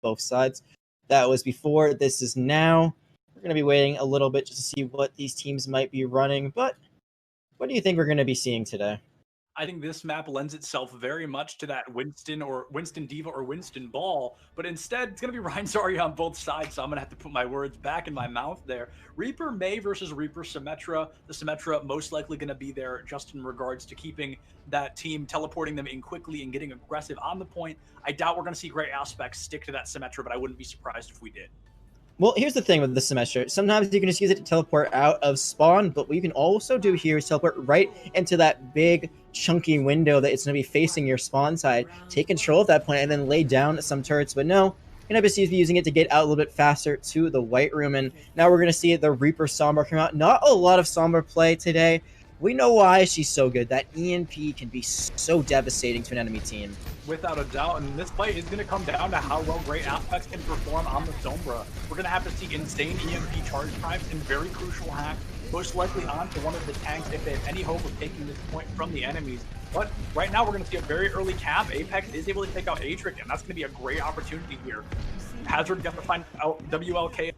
both sides. That was before. This is now. We're going to be waiting a little bit just to see what these teams might be running. But what do you think we're going to be seeing today? I think this map lends itself very much to that Winston or Winston Diva or Winston Ball, but instead it's going to be Ryan Zarya on both sides, so I'm going to have to put my words back in my mouth there. Reaper May versus Reaper Symmetra. The Symmetra most likely going to be there just in regards to keeping that team, teleporting them in quickly and getting aggressive on the point. I doubt we're going to see great aspects stick to that Symmetra, but I wouldn't be surprised if we did. Well, here's the thing with the Symmetra. Sometimes you can just use it to teleport out of spawn, but what you can also do here is teleport right into that big, chunky window that it's going to be facing your spawn side. Take control of that point and then lay down some turrets. But no, you're going to be using it to get out a little bit faster to the White Room. And now we're going to see the Reaper Sombra come out. Not a lot of Sombra play today. We know why she's so good. That EMP can be so devastating to an enemy team. Without a doubt, and this fight is going to come down to how well Great Aspects can perform on the Sombra. We're going to have to see insane EMP charge times and very crucial hacks, most likely onto one of the tanks if they have any hope of taking this point from the enemies. But right now we're going to see a very early cap. Apex is able to take out Adric, and that's going to be a great opportunity here. Hazard got to find out WLK.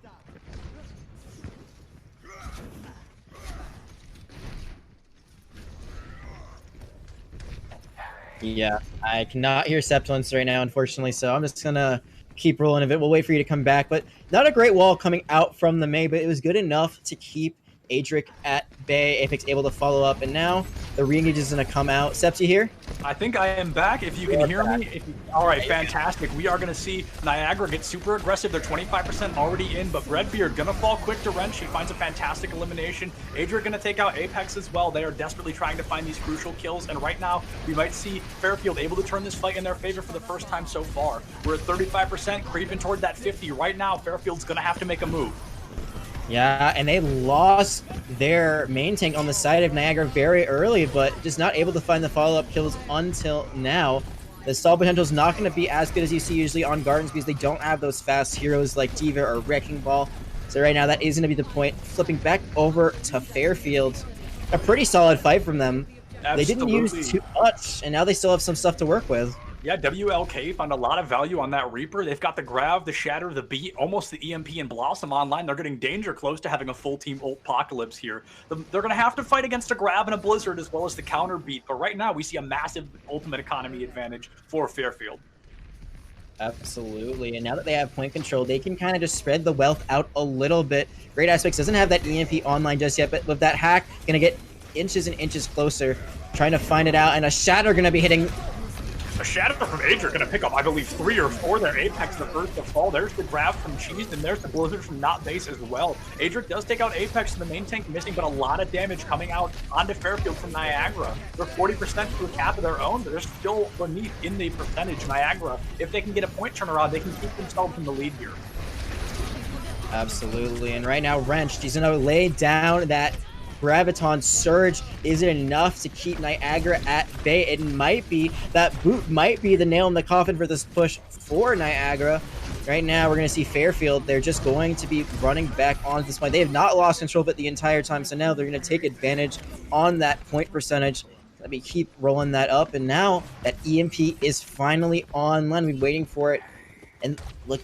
Yeah, I cannot hear Septons right now, unfortunately, so I'm just going to keep rolling of it. We'll wait for you to come back, but not a great wall coming out from the May, but it was good enough to keep Adric at bay. Apex able to follow up, and now the re-engage is going to come out. Seps, you here? I think I am back, if you can hear me. All right, fantastic. We are going to see Niagara get super aggressive. They're 25% already in, but Redbeard going to fall quick to Wrench. He finds a fantastic elimination. Adric going to take out Apex as well. They are desperately trying to find these crucial kills, and right now we might see Fairfield able to turn this fight in their favor for the first time so far. We're at 35%, creeping toward that 50. Right now, Fairfield's going to have to make a move. Yeah, and they lost their main tank on the side of Niagara very early, but just not able to find the follow-up kills until now. The stall potential is not going to be as good as you see usually on Gardens because they don't have those fast heroes like Diva or Wrecking Ball. So right now that is going to be the point. Flipping back over to Fairfield. A pretty solid fight from them. Absolutely. They didn't use too much, and now they still have some stuff to work with. Yeah, WLK found a lot of value on that Reaper. They've got the Grav, the Shatter, the Beat, almost the EMP and Blossom online. They're getting danger close to having a full team Apocalypse here. They're going to have to fight against a Grav and a Blizzard as well as the counter Beat. But right now, we see a massive ultimate economy advantage for Fairfield. Absolutely, and now that they have point control, they can kind of just spread the wealth out a little bit. Great Aspects doesn't have that EMP online just yet, but with that hack, going to get inches and inches closer, trying to find it out, and a Shatter going to be hitting. A Shadow from Adric going to pick up, I believe, 3 or 4 there. Apex the first to fall. There's the Grav from Cheese, and there's the Blizzard from Not Base as well. Adric does take out Apex, the main tank missing, but a lot of damage coming out onto Fairfield from Niagara. They're 40% to a cap of their own, but they're still beneath in the percentage. Niagara, if they can get a point turnaround, they can keep themselves in the lead here. Absolutely, and right now, Wrench, he's going to lay down that Graviton Surge. Is it enough to keep Niagara at bay? It might be. That boot might be the nail in the coffin for this push for Niagara. Right now, we're going to see Fairfield. They're just going to be running back on this point. They have not lost control of it the entire time, so now they're going to take advantage on that point percentage. Let me keep rolling that up, and now that EMP is finally online. We've been waiting for it. And look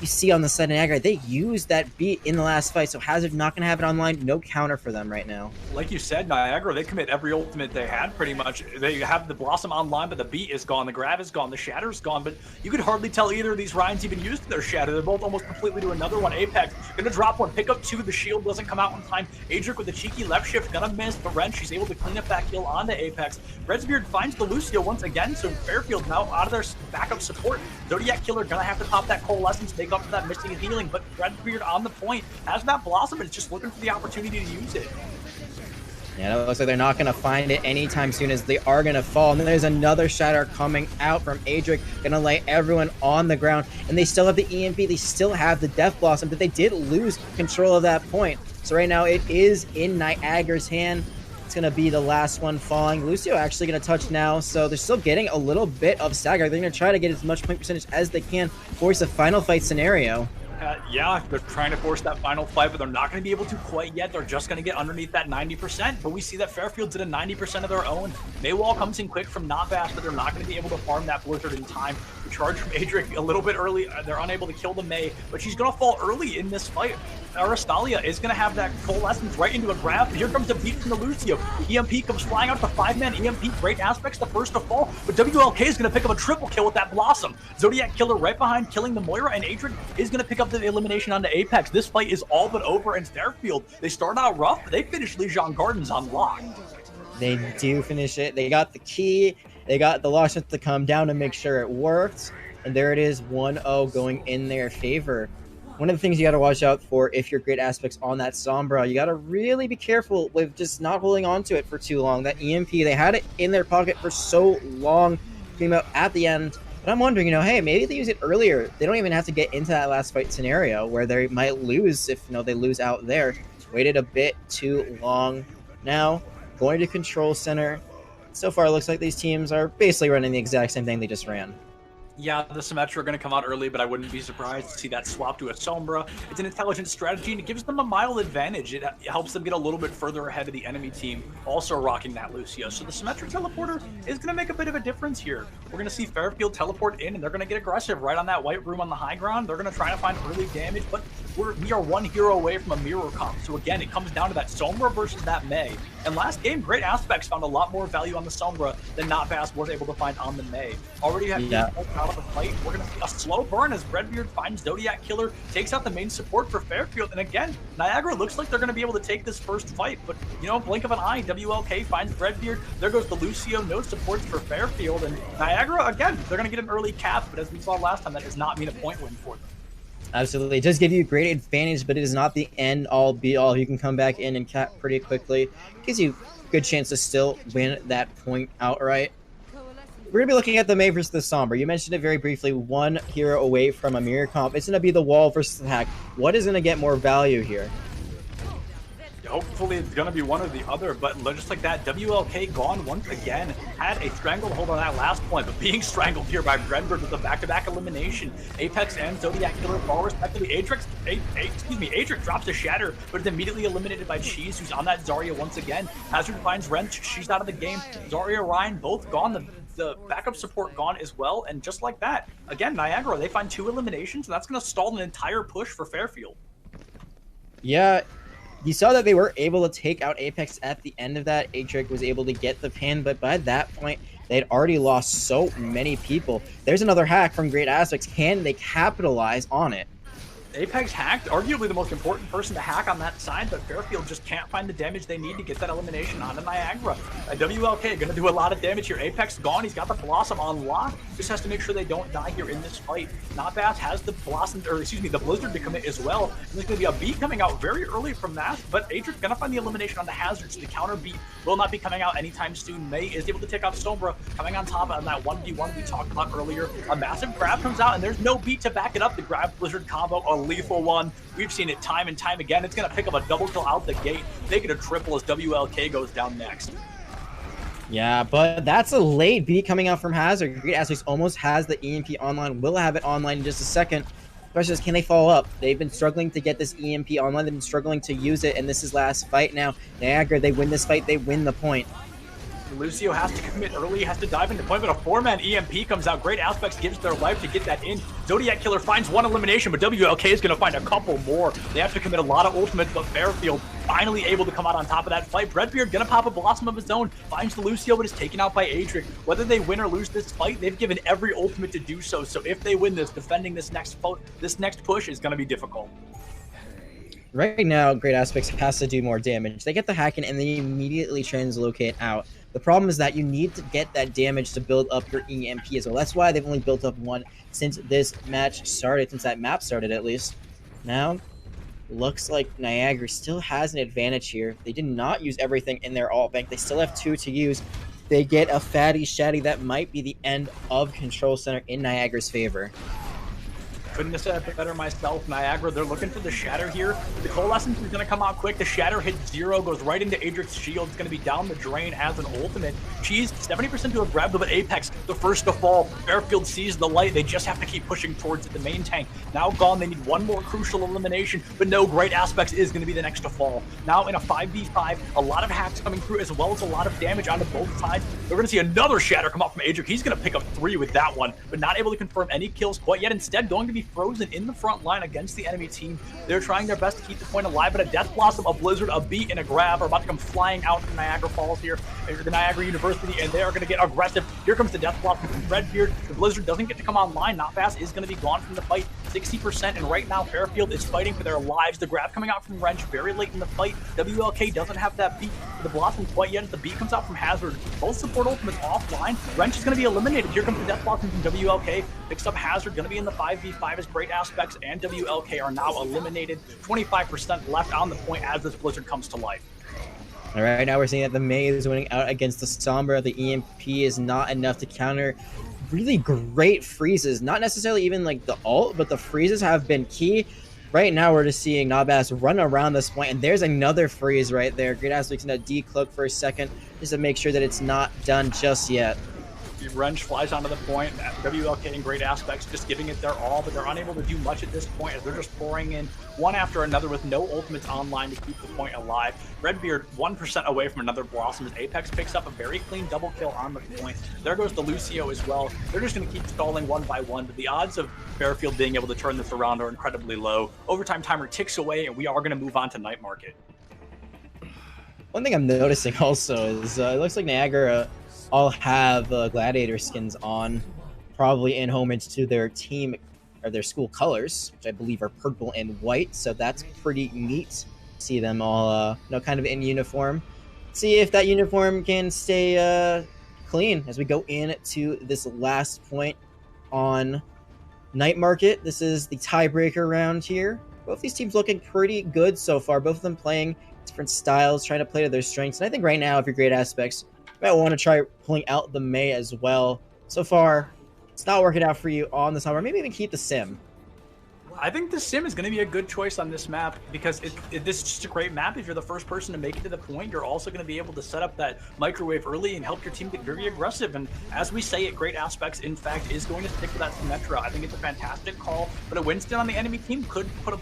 you see on the side of Niagara, they used that beat in the last fight, so Hazard not going to have it online. No counter for them right now. Like you said, Niagara, they commit every ultimate they had pretty much. They have the Blossom online, but the beat is gone, the Grav is gone, the Shatter's gone, but you could hardly tell either of these Ryans even used their Shatter. They're both almost completely to another one. Apex going to drop one, pick up 2, the shield doesn't come out in time. Adric with the cheeky left shift, going to miss, but Wrench, she's able to clean up that kill onto Apex. Redbeard finds the Lucio once again, so Fairfield now out of their backup support. Zodiac Killer going to have to pop that Coalescence to make up for that missing healing, but Redbeard on the point has that Blossom and is just looking for the opportunity to use it. Yeah, it looks like they're not going to find it anytime soon as they are going to fall. And then there's another Shatter coming out from Adric, going to lay everyone on the ground. And they still have the EMP, they still have the Death Blossom, but they did lose control of that point. So right now it is in Niagara's hand. It's going to be the last one falling. Lucio actually going to touch now, so they're still getting a little bit of stagger. They're going to try to get as much point percentage as they can, force a final fight scenario. Yeah, they're trying to force that final fight, but they're not going to be able to quite yet. They're just going to get underneath that 90%, but we see that Fairfield's at a 90% of their own. Maywall comes in quick from Not Bash, but they're not going to be able to farm that Blizzard in time. They're charge from Adric a little bit early. They're unable to kill the Mei, but she's going to fall early in this fight. Arastalia is going to have that coalescence right into a grab. Here comes the beat from the Lucio. EMP comes flying out to 5-man EMP. Great aspects, the first to fall, but WLK is going to pick up a triple kill with that Blossom. Zodiac Killer right behind, killing the Moira, and Adric is going to pick up the elimination onto Apex. This fight is all but over in Fairfield. They start out rough, but they finish Legion Gardens on lock. They do finish it. They got the key. They got the Lashent to come down to make sure it worked. And there it is, 1-0 going in their favor. One of the things you got to watch out for if you're great aspects on that Sombra, you got to really be careful with just not holding on to it for too long. That EMP, they had it in their pocket for so long, came out at the end. But I'm wondering, hey, maybe they use it earlier. They don't even have to get into that last fight scenario where they might lose if, they lose out there. Waited a bit too long. Now, going to Control Center. So far, it looks like these teams are basically running the exact same thing they just ran. Yeah, the Symmetra are going to come out early, but I wouldn't be surprised to see that swap to a Sombra. It's an intelligent strategy, and it gives them a mild advantage. It helps them get a little bit further ahead of the enemy team, also rocking that Lucio. So the Symmetra teleporter is going to make a bit of a difference here. We're going to see Fairfield teleport in, and they're going to get aggressive right on that white room on the high ground. They're going to try to find early damage, but we are one hero away from a mirror comp. So again, it comes down to that Sombra versus that Mei. And last game, Great Aspects found a lot more value on the Sombra than Notfast was able to find on the Mei. Already have out of the fight. We're going to see a slow burn as Redbeard finds Zodiac Killer, takes out the main support for Fairfield. And again, Niagara looks like they're going to be able to take this first fight. But, blink of an eye, WLK finds Redbeard. There goes the Lucio, no supports for Fairfield. And Niagara, again, they're going to get an early cap. But as we saw last time, that does not mean a point win for them. Absolutely. It does give you a great advantage, but it is not the end-all, be-all. You can come back in and cap pretty quickly. Gives you a good chance to still win that point outright. We're going to be looking at the Mei versus the Sombra. You mentioned it very briefly. One hero away from a mirror comp. It's going to be the wall versus the hack. What is going to get more value here? Hopefully it's going to be one or the other, but just like that, WLK gone once again. Had a stranglehold on that last point, but being strangled here by Redbird with a back-to-back elimination. Apex and Zodiac Killer fall respectively. Adric drops a Shatter, but is immediately eliminated by Cheese, who's on that Zarya once again. Hazard finds Wrench. She's out of the game. Zarya, Ryan, both gone. The backup support gone as well, and just like that, again, Niagara, they find 2 eliminations, and that's going to stall an entire push for Fairfield. Yeah. You saw that they were able to take out Apex at the end of that. Adric was able to get the pin, but by that point, they had already lost so many people. There's another hack from Great Aspects. Can they capitalize on it? Apex hacked, arguably the most important person to hack on that side, but Fairfield just can't find the damage they need to get that elimination onto Niagara. WLK going to do a lot of damage here. Apex gone. He's got the Blossom on lock. Just has to make sure they don't die here in this fight. Notbath has the the Blizzard to commit as well. And there's going to be a beat coming out very early from that, but Adric going to find the elimination on the Hazard, so the counter beat will not be coming out anytime soon. Mei is able to take out Sombra, coming on top on that 1v1 we talked about earlier. A massive grab comes out, and there's no beat to back it up. The grab Blizzard combo, a lethal one. We've seen it time and time again. It's going to pick up a double kill out the gate, make it a triple as WLK goes down next. Yeah, but that's a late beat coming out from Hazard. Great Aspects almost has the EMP online, will have it online in just a second. The question is, can they follow up? They've been struggling to get this EMP online. They've been struggling to use it, and this is last fight now. Niagara, they win this fight, they win the point. Lucio has to commit early, has to dive into point, but a 4-man EMP comes out. Great Aspects gives their life to get that in. Zodiac Killer finds 1 elimination, but WLK is going to find a couple more. They have to commit a lot of ultimates, but Fairfield finally able to come out on top of that fight. Redbeard going to pop a Blossom of his own, finds the Lucio, but is taken out by Adric. Whether they win or lose this fight, they've given every ultimate to do so. So if they win this, defending this next push is going to be difficult. Right now, Great Aspects has to do more damage. They get the hack in and they immediately translocate out. The problem is that you need to get that damage to build up your EMP as well. That's why they've only built up 1 since this match started, since that map started at least. Now, looks like Niagara still has an advantage here. They did not use everything in their ult bank. They still have 2 to use. They get a fatty shatty. That might be the end of Control Center in Niagara's favor. Couldn't have said it better myself. Niagara, they're looking for the Shatter here. The Coalescence is going to come out quick. The Shatter hits 0, goes right into Adric's shield. It's going to be down the drain as an ultimate. She's 70% to have grabbed the Apex, the first to fall. Fairfield sees the light. They just have to keep pushing towards it. The main tank now gone. They need one more crucial elimination, but no, Great Aspects is going to be the next to fall. Now in a 5v5, a lot of hacks coming through as well as a lot of damage onto both sides. We're going to see another Shatter come up from Adric. He's going to pick up 3 with that one, but not able to confirm any kills quite yet. Instead, going to be frozen in the front line against the enemy team. They're trying their best to keep the point alive, but a Death Blossom, a Blizzard, a Beat, and a Grab are about to come flying out from Niagara Falls here, the Niagara University, and they are going to get aggressive. Here comes the Death Blossom from Redbeard. The Blizzard doesn't get to come online. Not Fast is going to be gone from the fight, 60%, and right now Fairfield is fighting for their lives. The Grab coming out from Wrench very late in the fight. WLK doesn't have that Beat for the Blossom quite yet. The Beat comes out from Hazard. Both support ultimates offline. Wrench is going to be eliminated. Here comes the Death Blossom from WLK. Picks up Hazard, going to be in the 5v5 as Great Aspects and WLK are now eliminated. 25% left on the point as this Blizzard comes to life. All right, now we're seeing that the Mei is winning out against the Sombra. The EMP is not enough to counter really great freezes. Not necessarily even like the ult, but the freezes have been key. Right now, we're just seeing Nabas run around this point, and there's another freeze right there. Great Aspects going to decloak for a second just to make sure that it's not done just yet. Wrench flies onto the point. WLK and Great Aspects just giving it their all, but they're unable to do much at this point as they're just pouring in one after another with no ultimates online to keep the point alive. Redbeard 1% away from another Blossom as Apex picks up a very clean double kill on the point. There goes the Lucio as well. They're just going to keep stalling one by one, but the odds of Fairfield being able to turn this around are incredibly low. Overtime timer ticks away, and we are going to move on to Night Market. One thing I'm noticing also is it looks like Niagara all have gladiator skins on, probably in homage to their team or their school colors, which I believe are purple and white. So that's pretty neat. See them all, kind of in uniform. See if that uniform can stay clean as we go into this last point on Night Market. This is the tiebreaker round here. Both these teams looking pretty good so far. Both of them playing different styles, trying to play to their strengths. And I think right now, if you're Great Aspects, you might want to try pulling out the Mei as well. So far, it's not working out for you on the summer. Maybe even keep the Sim. I think the Sim is going to be a good choice on this map because this is just a great map. If you're the first person to make it to the point, you're also going to be able to set up that microwave early and help your team get very aggressive. And as we say, it Great Aspects, in fact, is going to stick with that Symmetra. I think it's a fantastic call, but a Winston on the enemy team could put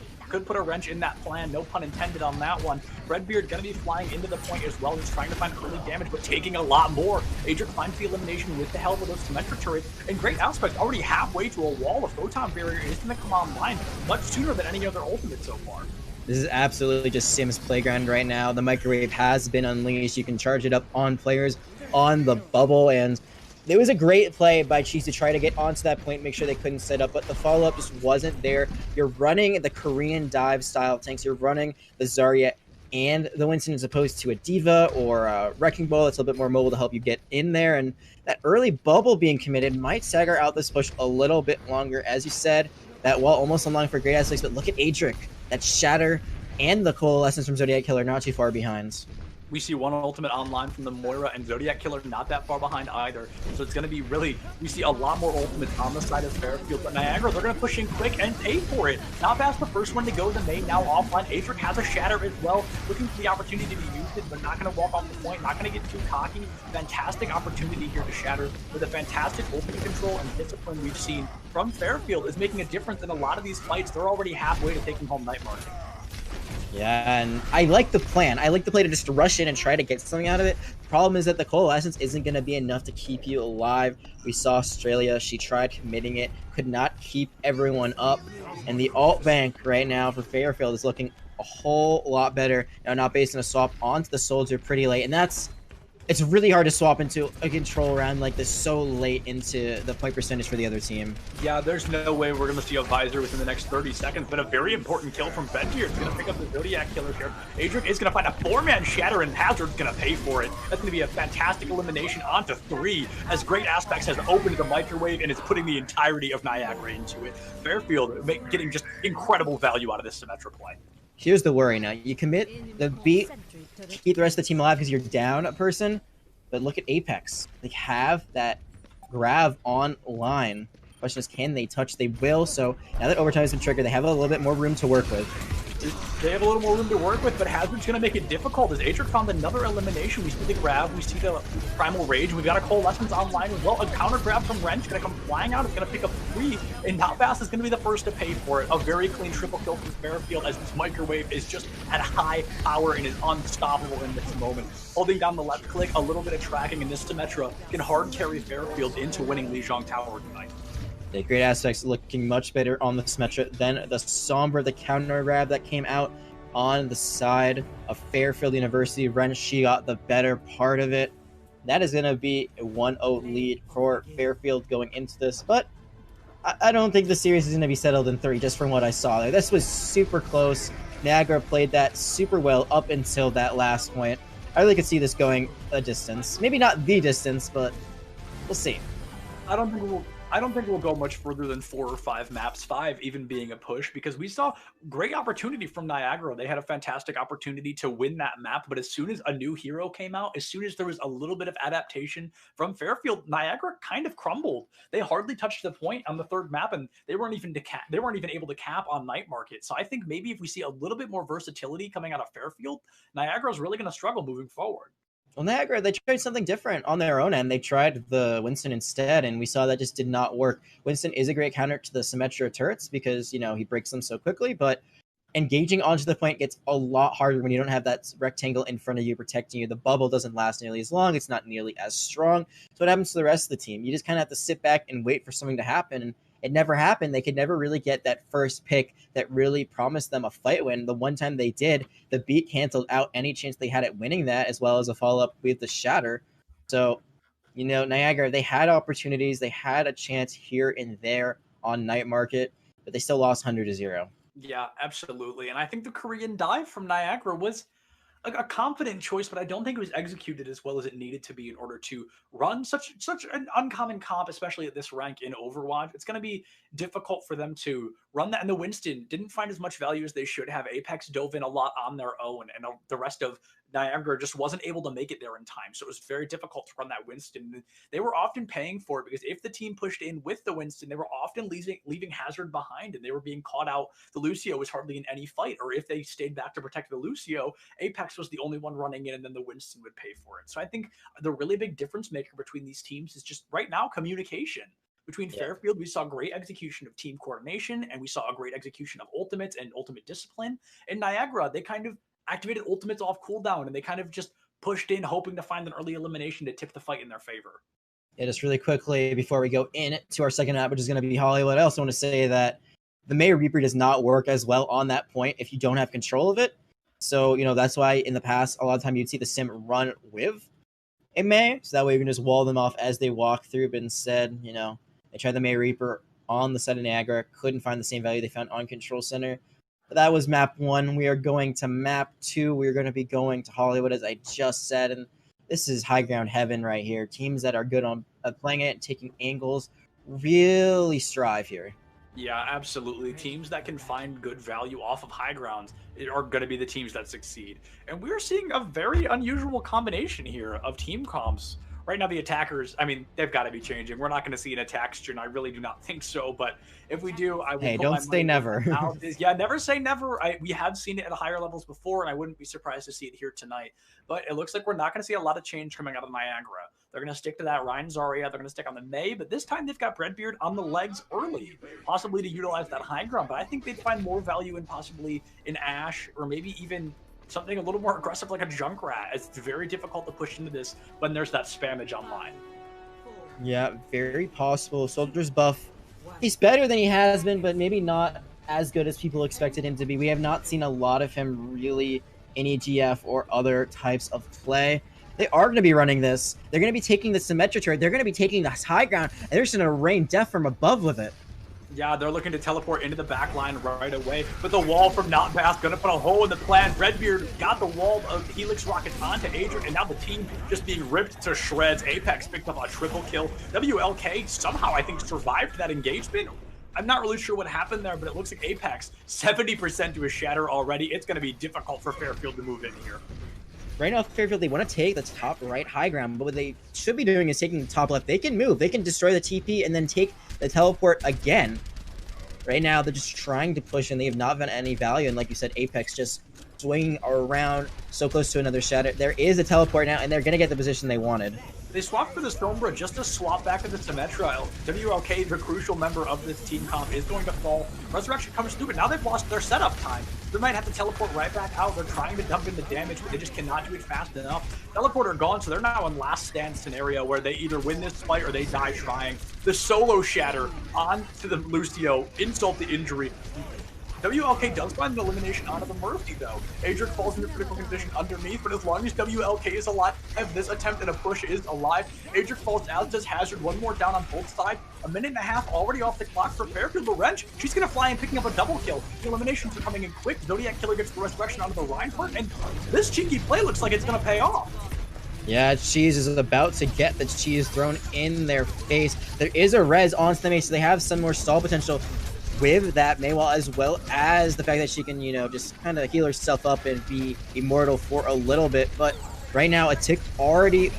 a wrench in that plan, no pun intended on that one. Redbeard gonna be flying into the point as well, just trying to find early damage, but taking a lot more. Adric finds the elimination with the help of those Symmetra turrets, and Great Aspect already halfway to a wall. of Photon Barrier is gonna come online much sooner than any other ultimate so far. This is absolutely just Sim's playground right now. The microwave has been unleashed. You can charge it up on players on the bubble, and it was a great play by Cheese to try to get onto that point, make sure they couldn't set up, but the follow-up just wasn't there. You're running the Korean dive style tanks. You're running the Zarya and the Winston as opposed to a Diva or a Wrecking Ball that's a little bit more mobile to help you get in there. And that early bubble being committed might stagger out this push a little bit longer. As you said, that wall almost online for Great Aspects, but look at Adric. That Shatter and the Coalescence from Zodiac Killer not too far behind. We see one ultimate online from the Moira and Zodiac Killer, not that far behind either. So it's going to be really, we see a lot more ultimates on the side of Fairfield. But Niagara, they're going to push in quick and pay for it. Not Fast, the first one to go, the Mei now offline. Adric has a Shatter as well, looking for the opportunity to use it, but not going to walk off the point, not going to get too cocky. Fantastic opportunity here to Shatter with a fantastic ultimate control and discipline we've seen from Fairfield is making a difference in a lot of these fights. They're already halfway to taking home Night Market. Yeah, and I like the plan. I like the play to just rush in and try to get something out of it. The problem is that the Coalescence isn't going to be enough to keep you alive. We saw Australia. She tried committing it, could not keep everyone up. And the alt bank right now for Fairfield is looking a whole lot better. Now, not based on a swap onto the Soldier pretty late. And it's really hard to swap into a control round like this so late into the point percentage for the other team. Yeah, there's no way we're going to see a Visor within the next 30 seconds, but a very important kill from Benji is going to pick up the Zodiac Killer here. Adric is going to find a 4-man Shatter, and Hazard's going to pay for it. That's going to be a fantastic elimination onto 3, as Great Aspects has opened the microwave and is putting the entirety of Niagara into it. Fairfield getting just incredible value out of this Symmetra play. Here's the worry now. You commit the beat, keep the rest of the team alive because you're down a person, but look at Apex. They have that Grav online. Question is, can they touch? They will. So now that overtime has been triggered, they have a little bit more room to work with. They have a little more room to work with, but Hazard's going to make it difficult as Adric found another elimination. We see the grab, we see the Primal Rage. We've got a Coalescence online as well. A counter grab from Wrench going to come flying out. It's going to pick up 3, and Notbass is going to be the first to pay for it. A very clean triple kill from Fairfield as this Microwave is just at high power and is unstoppable in this moment. Holding down the left click, a little bit of tracking, and this Symmetra can hard carry Fairfield into winning Lijiang Tower tonight. The great aspects looking much better on the Symmetra than the Sombra, the counter grab that came out on the side of Fairfield University. Wrench, she got the better part of it. That is going to be a 1-0 lead for Fairfield going into this, but I don't think the series is going to be settled in 3 just from what I saw there. This was super close. Niagara played that super well up until that last point. I really could see this going a distance. Maybe not the distance, but we'll see. I don't think we'll go much further than 4 or 5 maps, 5 even being a push, because we saw great opportunity from Niagara. They had a fantastic opportunity to win that map, but as soon as a new hero came out, as soon as there was a little bit of adaptation from Fairfield, Niagara kind of crumbled. They hardly touched the point on the 3rd map, and they weren't even able to cap on Night Market. So I think maybe if we see a little bit more versatility coming out of Fairfield, Niagara is really going to struggle moving forward. Well, Niagara, they tried something different on their own end. They tried the Winston instead, and we saw that just did not work. Winston is a great counter to the Symmetra turrets because, you know, he breaks them so quickly, but engaging onto the point gets a lot harder when you don't have that rectangle in front of you protecting you. The bubble doesn't last nearly as long. It's not nearly as strong. So what happens to the rest of the team? You just kind of have to sit back and wait for something to happen, and it never happened. They could never really get that first pick that really promised them a fight win. The one time they did, the beat canceled out any chance they had at winning that, as well as a follow-up with the Shatter. So, you know, Niagara, they had opportunities. They had a chance here and there on Night Market, but they still lost 100-0. Yeah, absolutely. And I think the Korean dive from Niagara was a confident choice, but I don't think it was executed as well as it needed to be in order to run such an uncommon comp, especially at this rank in Overwatch. It's going to be difficult for them to run that. And the Winston didn't find as much value as they should have. Apex dove in a lot on their own, and the rest of Niagara just wasn't able to make it there in time. So it was very difficult to run that Winston. They were often paying for it because if the team pushed in with the Winston, they were often leaving Hazard behind, and they were being caught out. The Lucio was hardly in any fight, or if they stayed back to protect the Lucio, Apex was the only one running in, and then the Winston would pay for it. So I think the really big difference maker between these teams is just right now communication. Between Fairfield, we saw great execution of team coordination, and we saw a great execution of ultimates and ultimate discipline. In Niagara, they kind of activated ultimates off cooldown, and they kind of just pushed in, hoping to find an early elimination to tip the fight in their favor. Yeah, just really quickly before we go in to our second map, which is going to be Hollywood, I also want to say that the May Reaper does not work as well on that point if you don't have control of it. So, you know, that's why in the past, a lot of time you'd see the sim run with a May, so that way you can just wall them off as they walk through. But instead, you know, they tried the May Reaper on the side of Niagara, couldn't find the same value they found on Control Center. But that was map 1. We are going to map 2. We're going to be going to Hollywood, as I just said, and this is high ground heaven right here. Teams that are good on playing it and taking angles really strive here. Yeah, absolutely. Teams that can find good value off of high grounds are going to be the teams that succeed. And we're seeing a very unusual combination here of team comps. Right now, the attackers, I mean, they've got to be changing. We're not going to see an attack stream. I really do not think so. But if we do, I will. Hey, don't say never. Yeah, never say never. We have seen it at higher levels before, and I wouldn't be surprised to see it here tonight. But it looks like we're not going to see a lot of change coming out of Niagara. They're going to stick to that Ryan Zarya. They're going to stick on the May, but this time they've got Breadbeard on the legs early, possibly to utilize that high ground. But I think they'd find more value in possibly an Ashe, or maybe even something a little more aggressive like a Junkrat. It's very difficult to push into this when there's that spammage online. Yeah, very possible. Soldier's buff, he's better than he has been, but maybe not as good as people expected him to be. We have not seen a lot of him really in EGF or other types of play. They are going to be running this. They're going to be taking the Symmetra turret. They're going to be taking this high ground, and they're just going to rain death from above with it. Yeah, they're looking to teleport into the back line right away. But the wall from Notbass going to put a hole in the plan. Redbeard got the wall of Helix rockets onto Adrian, and now the team just being ripped to shreds. Apex picked up a triple kill. WLK somehow, I think, survived that engagement. I'm not really sure what happened there, but it looks like Apex 70% to a shatter already. It's going to be difficult for Fairfield to move in here. right now, Fairfield, they want to take the top right high ground, but what they should be doing is taking the top left. They can move. They can destroy the TP and then take the teleport again. Right now, they're just trying to push, and they have not found any value. And like you said, Apex just swinging around so close to another shatter. There is a teleport now, and they're going to get the position they wanted. They swapped for the Sombra just to swap back to the Symmetra. WLK, the crucial member of this team comp, is going to fall. Resurrection comes through, but now they've lost their setup time. They might have to teleport right back out. They're trying to dump in the damage, but they just cannot do it fast enough. Teleporter gone, so they're now in last stand scenario where they either win this fight or they die trying. The solo shatter onto the Lucio, insult the injury. WLK does find an elimination onto the Mercy, though. Adric falls into critical condition underneath, but as long as WLK is alive, this attempt at a push is alive. Adric falls, as does Hazard. One more down on both sides. A minute and a half already off the clock for Fairfield. Wrench, she's going to fly and picking up a double kill. The eliminations are coming in quick. Zodiac Killer gets the resurrection onto the Reinhardt, and this cheeky play looks like it's going to pay off. Yeah, Cheese is about to get the cheese thrown in their face. There is a res onto the mace, so they have some more stall potential with that Maywall, as well as the fact that she can, you know, just kind of heal herself up and be immortal for a little bit. But right now, a tick already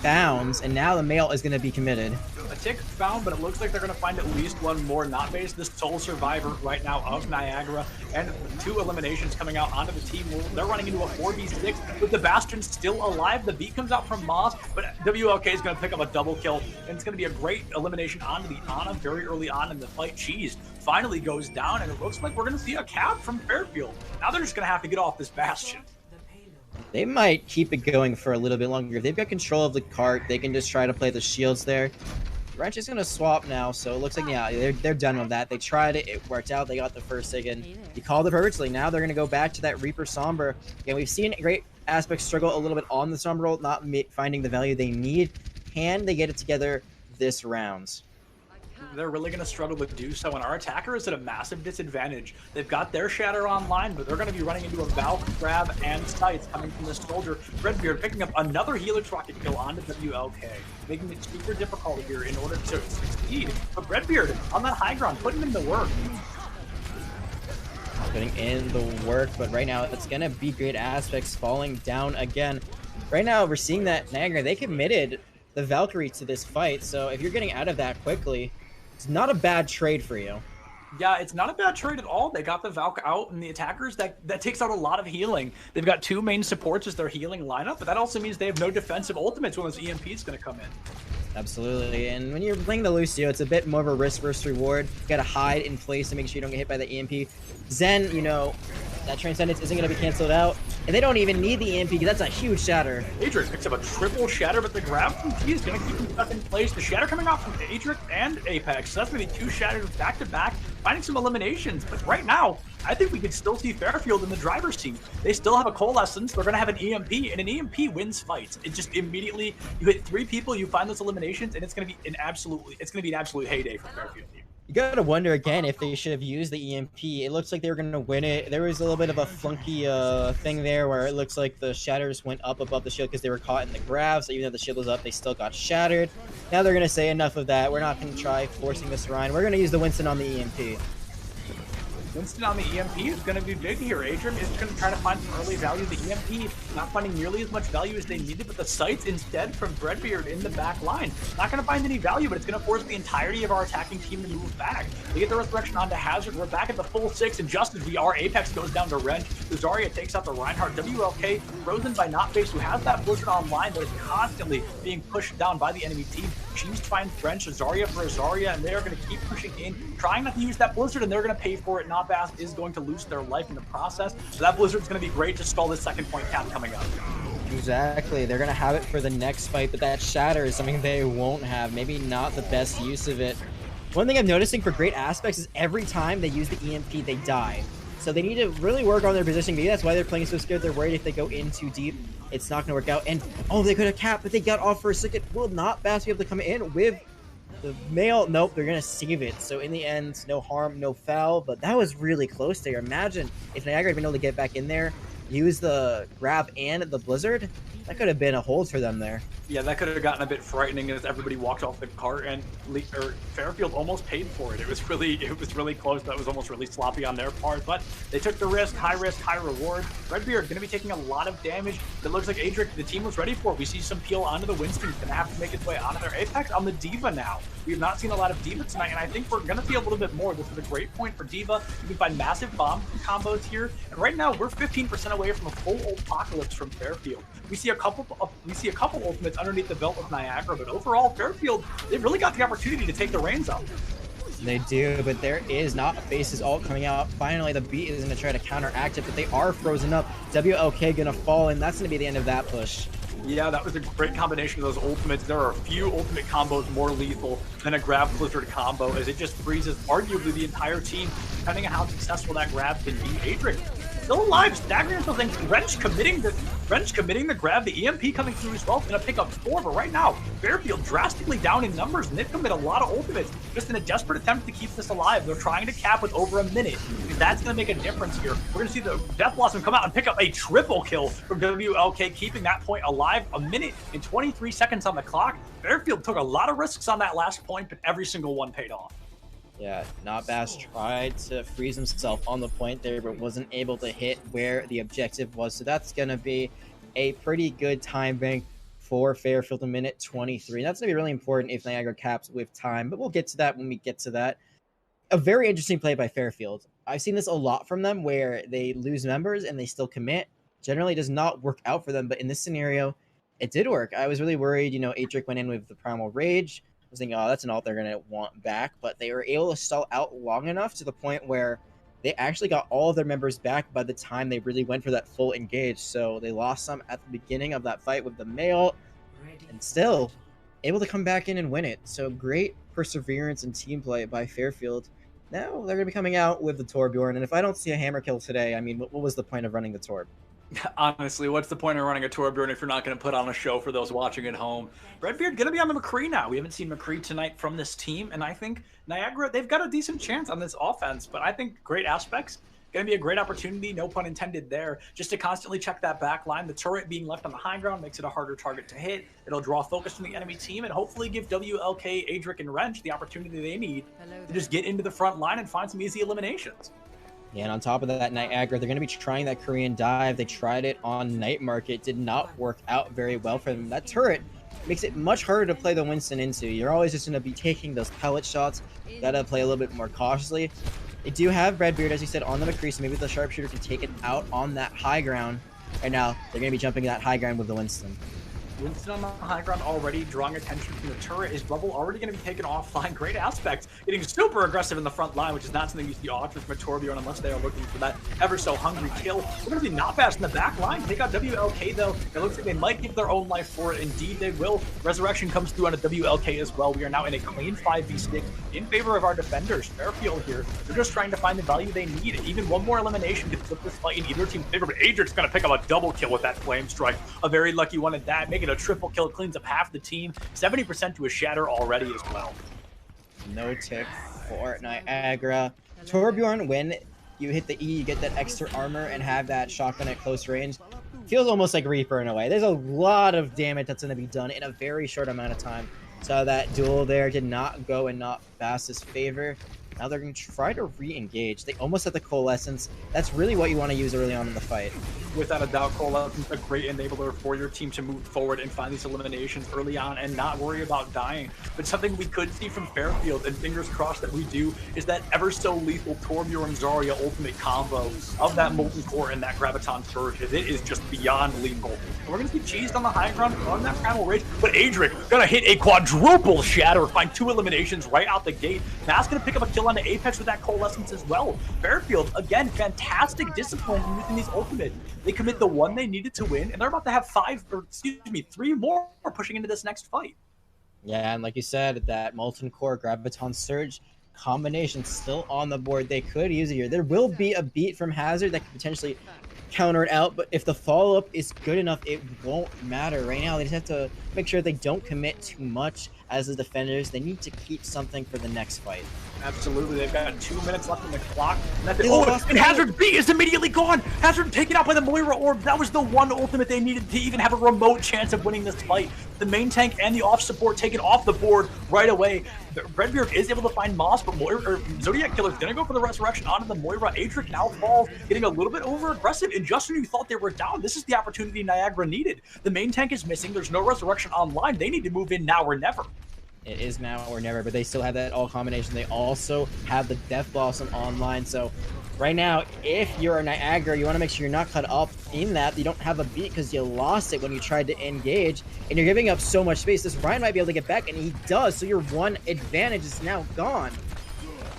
found, and now the male is going to be committed. A tick found, but it looks like they're going to find at least one more not base. This sole survivor right now of Niagara, and 2 eliminations coming out onto the team. They're running into a 4v6 with the Bastion still alive. The beat comes out from Moss, but WLK is going to pick up a double kill, and it's going to be a great elimination onto the Ana very early on in the fight. Cheese finally goes down, and it looks like we're going to see a cap from Fairfield. Now they're just going to have to get off this Bastion. They might keep it going for a little bit longer. If they've got control of the cart, they can just try to play the shields there. Wrench is going to swap now, so it looks like, yeah, they're done with that. They tried it. It worked out. They got the first again. He called it perfectly. Now they're going to go back to that Reaper Sombra. Again, we've seen Great Aspects struggle a little bit on the Sombra roll, not finding the value they need. Can they get it together this round? They're really going to struggle to do so, and our attacker is at a massive disadvantage. They've got their Shatter online, but they're going to be running into a Valk, Grab, and Sights coming from this soldier. Redbeard picking up another Helix Rocket kill onto WLK, making it super difficult here in order to succeed. But Redbeard on that high ground, putting in the work. Putting in the work, but right now it's going to be Great Aspects falling down again. Right now we're seeing that Niagara, they committed the Valkyrie to this fight, so if you're getting out of that quickly, it's not a bad trade for you. Yeah, it's not a bad trade at all. They got the Valk out, and the attackers, that takes out a lot of healing. They've got 2 main supports as their healing lineup, but that also means they have no defensive ultimates when this EMP is going to come in. Absolutely, and when you're playing the Lucio, it's a bit more of a risk versus reward. You gotta hide in place to make sure you don't get hit by the EMP. Zen, you know, that Transcendence isn't going to be canceled out, and they don't even need the EMP because that's a huge shatter. Adric picks up a triple shatter, but the grab from T is going to keep him stuck in place. The shatter coming out from Adric and Apex, so that's going to be 2 shatters back to back, finding some eliminations. But right now, I think we could still see Fairfield in the driver's seat. They still have a Coalescence, they're going to have an EMP, and an EMP wins fights. It just immediately, you hit 3 people, you find those eliminations, and it's going to be an absolute heyday for Fairfield here. You gotta wonder again if they should have used the EMP. It looks like they were gonna win it. There was a little bit of a flunky thing there where it looks like the shatters went up above the shield because they were caught in the grab. So even though the shield was up, they still got shattered. Now they're gonna say enough of that. We're not gonna try forcing this Ryan. We're gonna use the Winston on the EMP. Winston on the EMP is going to be big here. Adrian is going to try to find some early value. The EMP not finding nearly as much value as they needed, but the sights instead from Redbeard in the back line. Not going to find any value, but it's going to force the entirety of our attacking team to move back. They get the resurrection onto Hazard. We're back at the full 6, and just as we are, Apex goes down to Wrench. The Zarya takes out the Reinhardt. WLK frozen by Notbase, who has that Blizzard online, but is constantly being pushed down by the enemy team. Cheese finds Wrench, Zarya for Zarya, and they are going to keep pushing in, trying not to use that Blizzard, and they're going to pay for it. Notbase is going to lose their life in the process, so that Blizzard's going to be great to stall the second point cap coming up. Exactly. They're going to have it for the next fight, but that shatter is something they won't have. Maybe not the best use of it. One thing I'm noticing for Great Aspects is every time they use the EMP, they die. So they need to really work on their positioning. Maybe that's why they're playing so scared. They're worried if they go in too deep, it's not going to work out. And, oh, they could have capped, but they got off for a second. Will Notbase be able to come in with the male? Nope, they're going to save it. So in the end, no harm, no foul. But that was really close there. Imagine if Niagara had been able to get back in there. use the grab and the blizzard, that could have been a hold for them there. Yeah, that could have gotten a bit frightening as everybody walked off the cart, and Fairfield almost paid for it. It was really close. That was almost really sloppy on their part, but they took the risk, high reward. Redbeard going to be taking a lot of damage. It looks like Adric, the team was ready for it. We see some peel onto the Winston. Going to have to make its way onto their Apex on the D.Va now. We have not seen a lot of D.Va tonight, and I think we're going to see a little bit more. This is a great point for D.Va. You can find massive bomb combos here, and right now we're 15% away from a full apocalypse from Fairfield. We see a couple ultimates underneath the belt of Niagara, but overall, Fairfield, they really got the opportunity to take the reins up. They do, but there is not a Face's ult coming out. Finally, the beat is going to try to counteract it, but they are frozen up. WLK going to fall, and that's going to be the end of that push. Yeah, that was a great combination of those ultimates. There are a few ultimate combos more lethal than a grab blizzard combo, as it just freezes arguably the entire team, depending on how successful that grab can be. Adric still alive, staggering until then. Wrench committing the grab, the EMP coming through as well, going to pick up 4, but right now, Fairfield drastically down in numbers, and they've committed a lot of ultimates, just in a desperate attempt to keep this alive. They're trying to cap with over a minute, because that's going to make a difference here. We're going to see the Death Blossom come out and pick up a triple kill from WLK, keeping that point alive. A minute and 23 seconds on the clock. Fairfield took a lot of risks on that last point, but every single one paid off. Yeah, Notbass tried to freeze himself on the point there, but wasn't able to hit where the objective was. So that's going to be a pretty good time bank for Fairfield, a minute 23. That's going to be really important if Niagara caps with time, but we'll get to that when we get to that. A very interesting play by Fairfield. I've seen this a lot from them where they lose members and they still commit. Generally does not work out for them, but in this scenario, it did work. I was really worried, Adric went in with the Primal Rage. I was thinking, oh, that's an ult they're going to want back. But they were able to stall out long enough to the point where they actually got all of their members back by the time they really went for that full engage. So they lost some at the beginning of that fight with the male, and still able to come back in and win it. So great perseverance and team play by Fairfield. Now they're going to be coming out with the Torbjorn. And if I don't see a hammer kill today, I mean, what was the point of running the Torb? Honestly, what's the point of running a Torbjorn if you're not going to put on a show for those watching at home? Redbeard going to be on the McCree now. We haven't seen McCree tonight from this team, and I think Niagara, they've got a decent chance on this offense, but I think great aspects. Going to be a great opportunity, no pun intended there, just to constantly check that back line. The turret being left on the high ground makes it a harder target to hit. It'll draw focus from the enemy team and hopefully give WLK, Adric, and Wrench the opportunity they need to just get into the front line and find some easy eliminations. Yeah, and on top of that, Niagara, they're going to be trying that Korean dive. They tried it on Night Market. Did not work out very well for them. That turret makes it much harder to play the Winston into. You're always just going to be taking those pellet shots. Got to play a little bit more cautiously. They do have Redbeard, as you said, on the McCree, so maybe the sharpshooter can take it out on that high ground. Right now, they're going to be jumping that high ground with the Winston. Winston on the high ground already drawing attention from the turret. His bubble already going to be taken offline. Great aspect. Getting super aggressive in the front line, which is not something you see often from a Torbjorn unless they are looking for that ever so hungry kill. We're going to be not fast in the back line. Take out WLK though. It looks like they might give their own life for it. Indeed, they will. Resurrection comes through on a WLK as well. We are now in a clean 5v6 in favor of our defenders. Fairfield here. They're just trying to find the value they need. Even one more elimination could flip this fight in either team's favor, but Adric's going to pick up a double kill with that flame strike. A very lucky one at that. Make it a triple kill. Cleans up half the team. 70% to a shatter already as well. No tick for Niagara. Torbjorn, when you hit the E, you get that extra armor and have that shotgun at close range. Feels almost like Reaper in a way. There's a lot of damage that's going to be done in a very short amount of time. So that duel there did not go in Notbass's favor. Now they're going to try to re-engage. They almost have the Coalescence. That's really what you want to use early on in the fight. Without a doubt, Coalescence a great enabler for your team to move forward and find these eliminations early on and not worry about dying. But something we could see from Fairfield, and fingers crossed that we do, is that ever so lethal Torbjorn Zarya ultimate combo of that Molten Core and that Graviton Surge. It is just beyond lethal. And we're going to see cheesed on the high ground on that Primal Rage, but Adric going to hit a quadruple shatter, find 2 eliminations right out the gate. Matt's going to pick up a kill on the Apex with that Coalescence as well. Fairfield, again, fantastic discipline in using these ultimates. They commit the one they needed to win, and they're about to have 3 more pushing into this next fight. Yeah, and like you said, that Molten Core Graviton Surge combination still on the board. They could use it here. There will be a beat from Hazard that could potentially counter it out, but if the follow-up is good enough, it won't matter. Right now, they just have to make sure they don't commit too much as the defenders, they need to keep something for the next fight. Absolutely, they've got 2 minutes left on the clock. And Hazard's B is immediately gone. Hazard taken out by the Moira Orb. That was the one ultimate they needed to even have a remote chance of winning this fight. The main tank and the off support taken off the board right away. Redbeard is able to find Moss, but Zodiac Killer's gonna go for the resurrection onto the Moira. Adric now falls, getting a little bit over aggressive. And just when you thought they were down, this is the opportunity Niagara needed. The main tank is missing. There's no resurrection online. They need to move in now or never. It is now or never, but they still have that all combination. They also have the Death Blossom online. So right now, if you're a Niagara, you want to make sure you're not cut up in that. You don't have a beat because you lost it when you tried to engage, and you're giving up so much space. This Ryan might be able to get back, and he does. So your one advantage is now gone.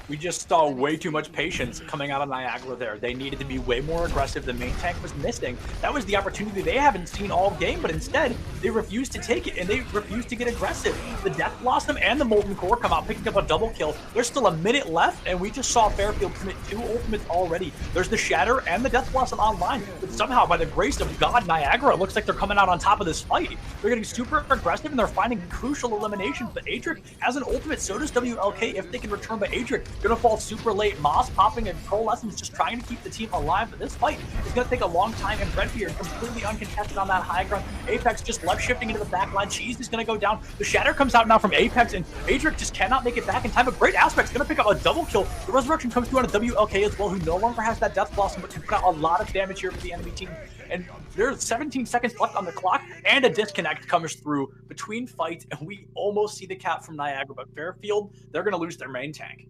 We just saw way too much patience coming out of Niagara there. They needed to be way more aggressive. The main tank was missing. That was the opportunity they haven't seen all game, but instead, they refused to take it, and they refused to get aggressive. The Death Blossom and the Molten Core come out, picking up a double kill. There's still a minute left, and we just saw Fairfield commit 2 ultimates already. There's the Shatter and the Death Blossom online, but somehow, by the grace of God, Niagara, it looks like they're coming out on top of this fight. They're getting super aggressive, and they're finding crucial eliminations, but Adric has an ultimate, so does WLK if they can return, but Adric gonna fall super late. Moss popping a Coalescence, just trying to keep the team alive, but this fight is gonna take a long time, and Redbeard completely uncontested on that high ground. Apex just left shifting into the back line. Cheese is gonna go down. The Shatter comes out now from Apex, and Adric just cannot make it back in time, but Great Aspect's gonna pick up a double kill. The Resurrection comes through on a WLK as well, who no longer has that Death Blossom, but can put out a lot of damage here for the enemy team. And there's 17 seconds left on the clock, and a disconnect comes through between fights, and we almost see the cap from Niagara, but Fairfield, they're gonna lose their main tank.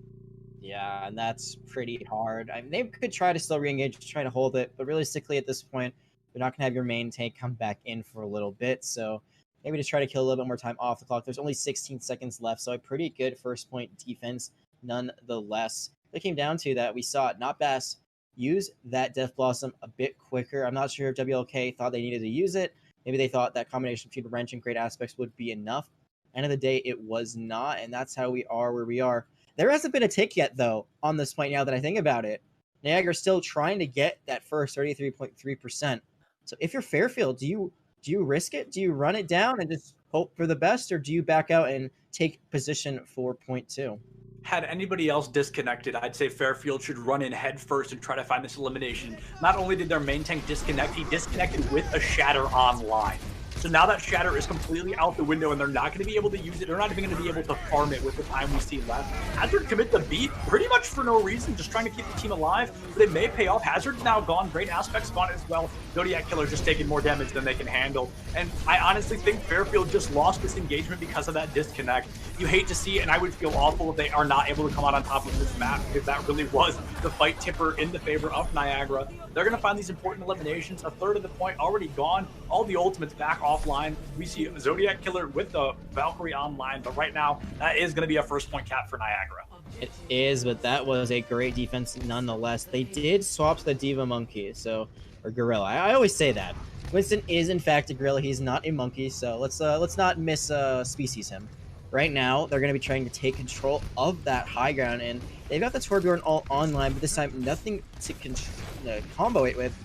Yeah, and that's pretty hard. I mean, they could try to still re-engage, try to hold it, but realistically at this point, you're not going to have your main tank come back in for a little bit, so maybe just try to kill a little bit more time off the clock. There's only 16 seconds left, so a pretty good first point defense nonetheless. It came down to that we saw Not Bass use that Death Blossom a bit quicker. I'm not sure if WLK thought they needed to use it. Maybe they thought that combination between Wrench and Great Aspects would be enough. End of the day, it was not, and that's how we are where we are. There hasn't been a tick yet, though, on this point now that I think about it. Niagara's still trying to get that first 33.3%. So if you're Fairfield, do you risk it? Do you run it down and just hope for the best, or do you back out and take position for point 2? Had anybody else disconnected, I'd say Fairfield should run in head first and try to find this elimination. Not only did their main tank disconnect, he disconnected with a Shatter online. So now that Shatter is completely out the window, and they're not going to be able to use it. They're not even going to be able to farm it with the time we see left. Hazard commit the beat pretty much for no reason, just trying to keep the team alive, but it may pay off. Hazard's now gone. Great Aspect's gone as well. Zodiac Killer just taking more damage than they can handle. And I honestly think Fairfield just lost this engagement because of that disconnect. You hate to see it, and I would feel awful if they are not able to come out on top of this map, because that really was the fight tipper in the favor of Niagara. They're going to find these important eliminations. A third of the point already gone. All the ultimates back offline. We see Zodiac Killer with the Valkyrie online, but right now that is going to be a first point cap for Niagara. It is, but that was a great defense nonetheless. They did swap to the Diva Monkey, or Gorilla. I always say that. Winston is in fact a gorilla. He's not a monkey, so let's not miss species him. Right now, they're going to be trying to take control of that high ground, and they've got the Torbjorn all online, but this time nothing to combo it with.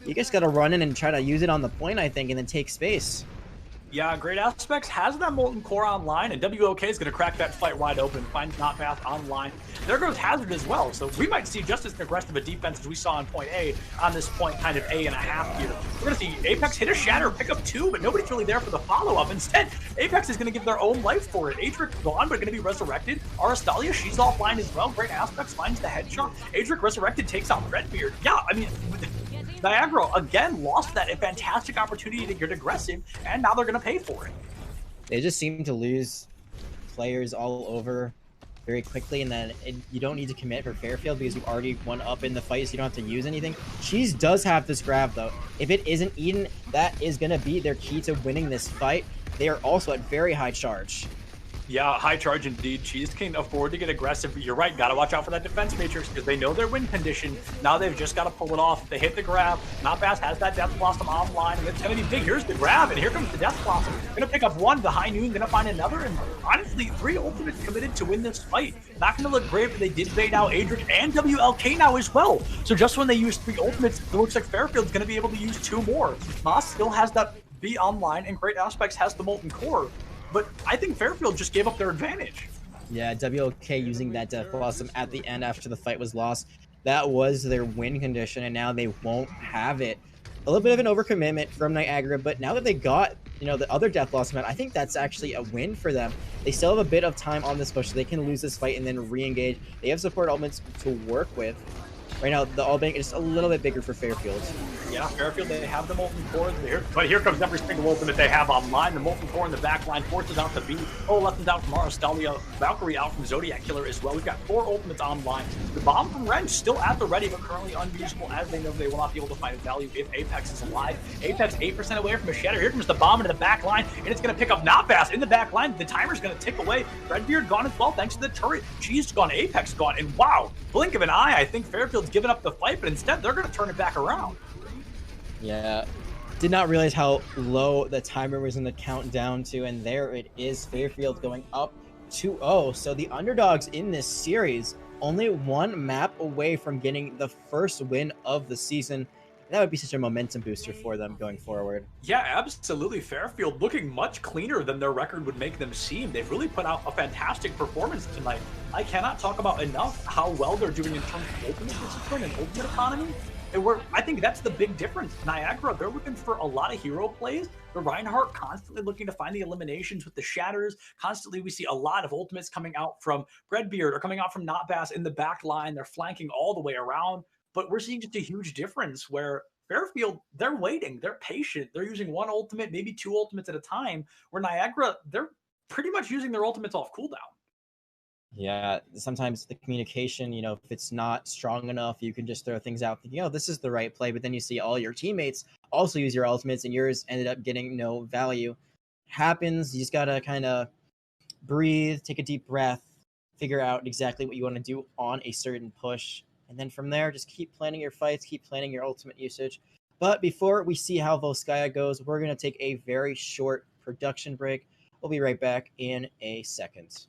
You just got to run in and try to use it on the point, I think, and then take space. Yeah, Great Aspects has that Molten Core online, and WOK is going to crack that fight wide open, find Not Bath online. There goes Hazard as well, so we might see just as aggressive a defense as we saw in point A on this point kind of A.5 here. We're going to see Apex hit a Shatter, pick up 2, but nobody's really there for the follow-up. Instead, Apex is going to give their own life for it. Adric gone, but going to be resurrected. Arastalia, she's offline as well. Great Aspects finds the headshot. Adric resurrected, takes out Redbeard. Yeah, I mean, Niagara again lost that fantastic opportunity to get aggressive, and now they're going to pay for it. They just seem to lose players all over very quickly, and then you don't need to commit for Fairfield because you've already won up in the fight, so you don't have to use anything. Cheese does have this grab, though. If it isn't Eden, that is going to be their key to winning this fight. They are also at very high charge. Yeah, high charge indeed. Cheese can afford to get aggressive, but you're right. Got to watch out for that defense matrix because they know their win condition. Now they've just got to pull it off. They hit the grab. Not Bass has that Death Blossom online, and it's going to be big. Here's the grab, and here comes the Death Blossom. Going to pick up one. The High Noon going to find another, and honestly, 3 ultimates committed to win this fight. Not going to look great, but they did bait out Adric and WLK now as well. So just when they use 3 ultimates, it looks like Fairfield's going to be able to use 2 more. Moss still has that B online, and Great Aspects has the Molten Core. but I think Fairfield just gave up their advantage. Yeah, WOK using that Death Blossom at the end after the fight was lost. That was their win condition, and now they won't have it. A little bit of an overcommitment from Niagara, but now that they got, the other Death Blossom out, I think that's actually a win for them. They still have a bit of time on this push, so they can lose this fight and then re-engage. They have support elements to work with. Right now, the All Bank is a little bit bigger for Fairfield. Yeah, Fairfield, they have the Molten Core, but here comes every single ultimate they have online. The Molten Core in the back line forces out the beat. Oh, lessons out from Arastalia. Valkyrie out from Zodiac Killer as well. We've got 4 ultimates online. The bomb from Wrench still at the ready, but currently unusable, as they know they will not be able to find value if Apex is alive. Apex 8% away from a shatter. Here comes the bomb into the back line, and it's going to pick up Notbass in the back line. The timer's going to tick away. Redbeard gone as well, thanks to the turret. Cheese gone, Apex gone, and wow, blink of an eye, I think Fairfield's given up the fight, but instead they're going to turn it back around. Yeah, did not realize how low the timer was in the countdown to, and there it is, Fairfield going up 2-0. So the underdogs in this series only 1 map away from getting the first win of the season. That would be such a momentum booster for them going forward. Yeah, absolutely. Fairfield looking much cleaner than their record would make them seem. They've really put out a fantastic performance tonight. I cannot talk about enough how well they're doing in terms of ultimate discipline and ultimate economy. I think that's the big difference. Niagara, they're looking for a lot of hero plays. The Reinhardt constantly looking to find the eliminations with the shatters. Constantly, we see a lot of ultimates coming out from Redbeard or coming out from Notbass in the back line. They're flanking all the way around. But we're seeing just a huge difference where Fairfield, they're waiting, they're patient, they're using 1 ultimate, maybe 2 ultimates at a time, where Niagara, they're pretty much using their ultimates off cooldown. Yeah, sometimes the communication, if it's not strong enough, you can just throw things out, thinking, this is the right play, but then you see all your teammates also use your ultimates, and yours ended up getting no value. Happens, you just gotta kind of breathe, take a deep breath, figure out exactly what you want to do on a certain push, and then from there, just keep planning your fights, keep planning your ultimate usage. But before we see how Volskaya goes, we're going to take a very short production break. We'll be right back in a second.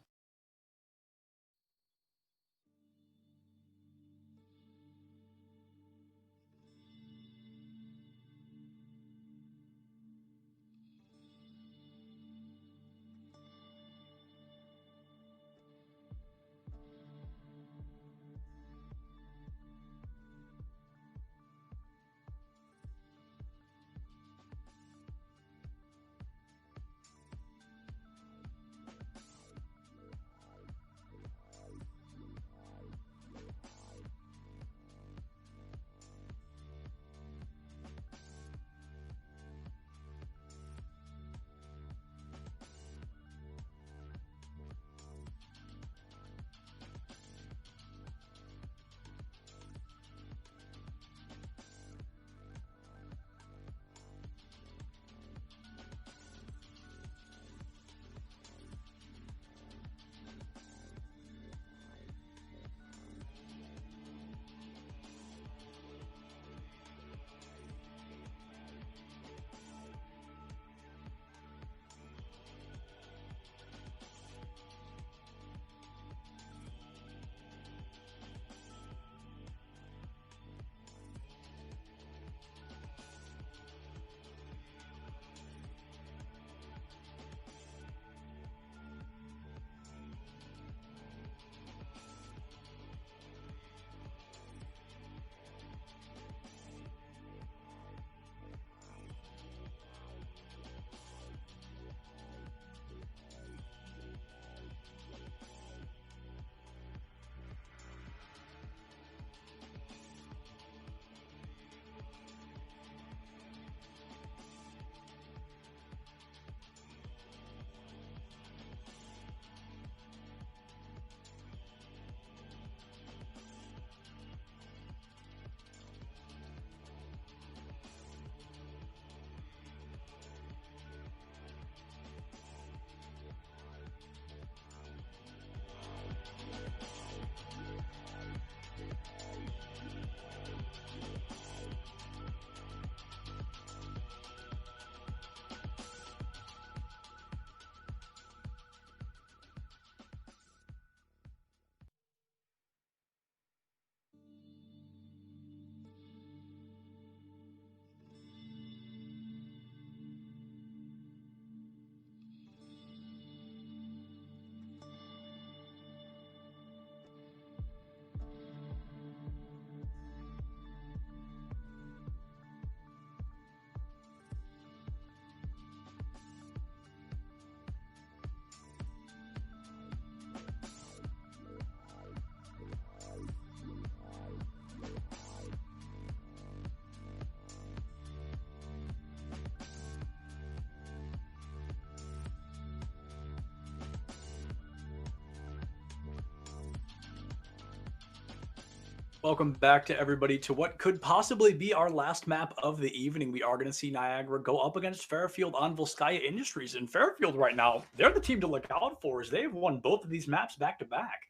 Welcome back to everybody to what could possibly be our last map of the evening. We are going to see Niagara go up against Fairfield on Volskaya Industries. And Fairfield right now, they're the team to look out for as they've won both of these maps back to back.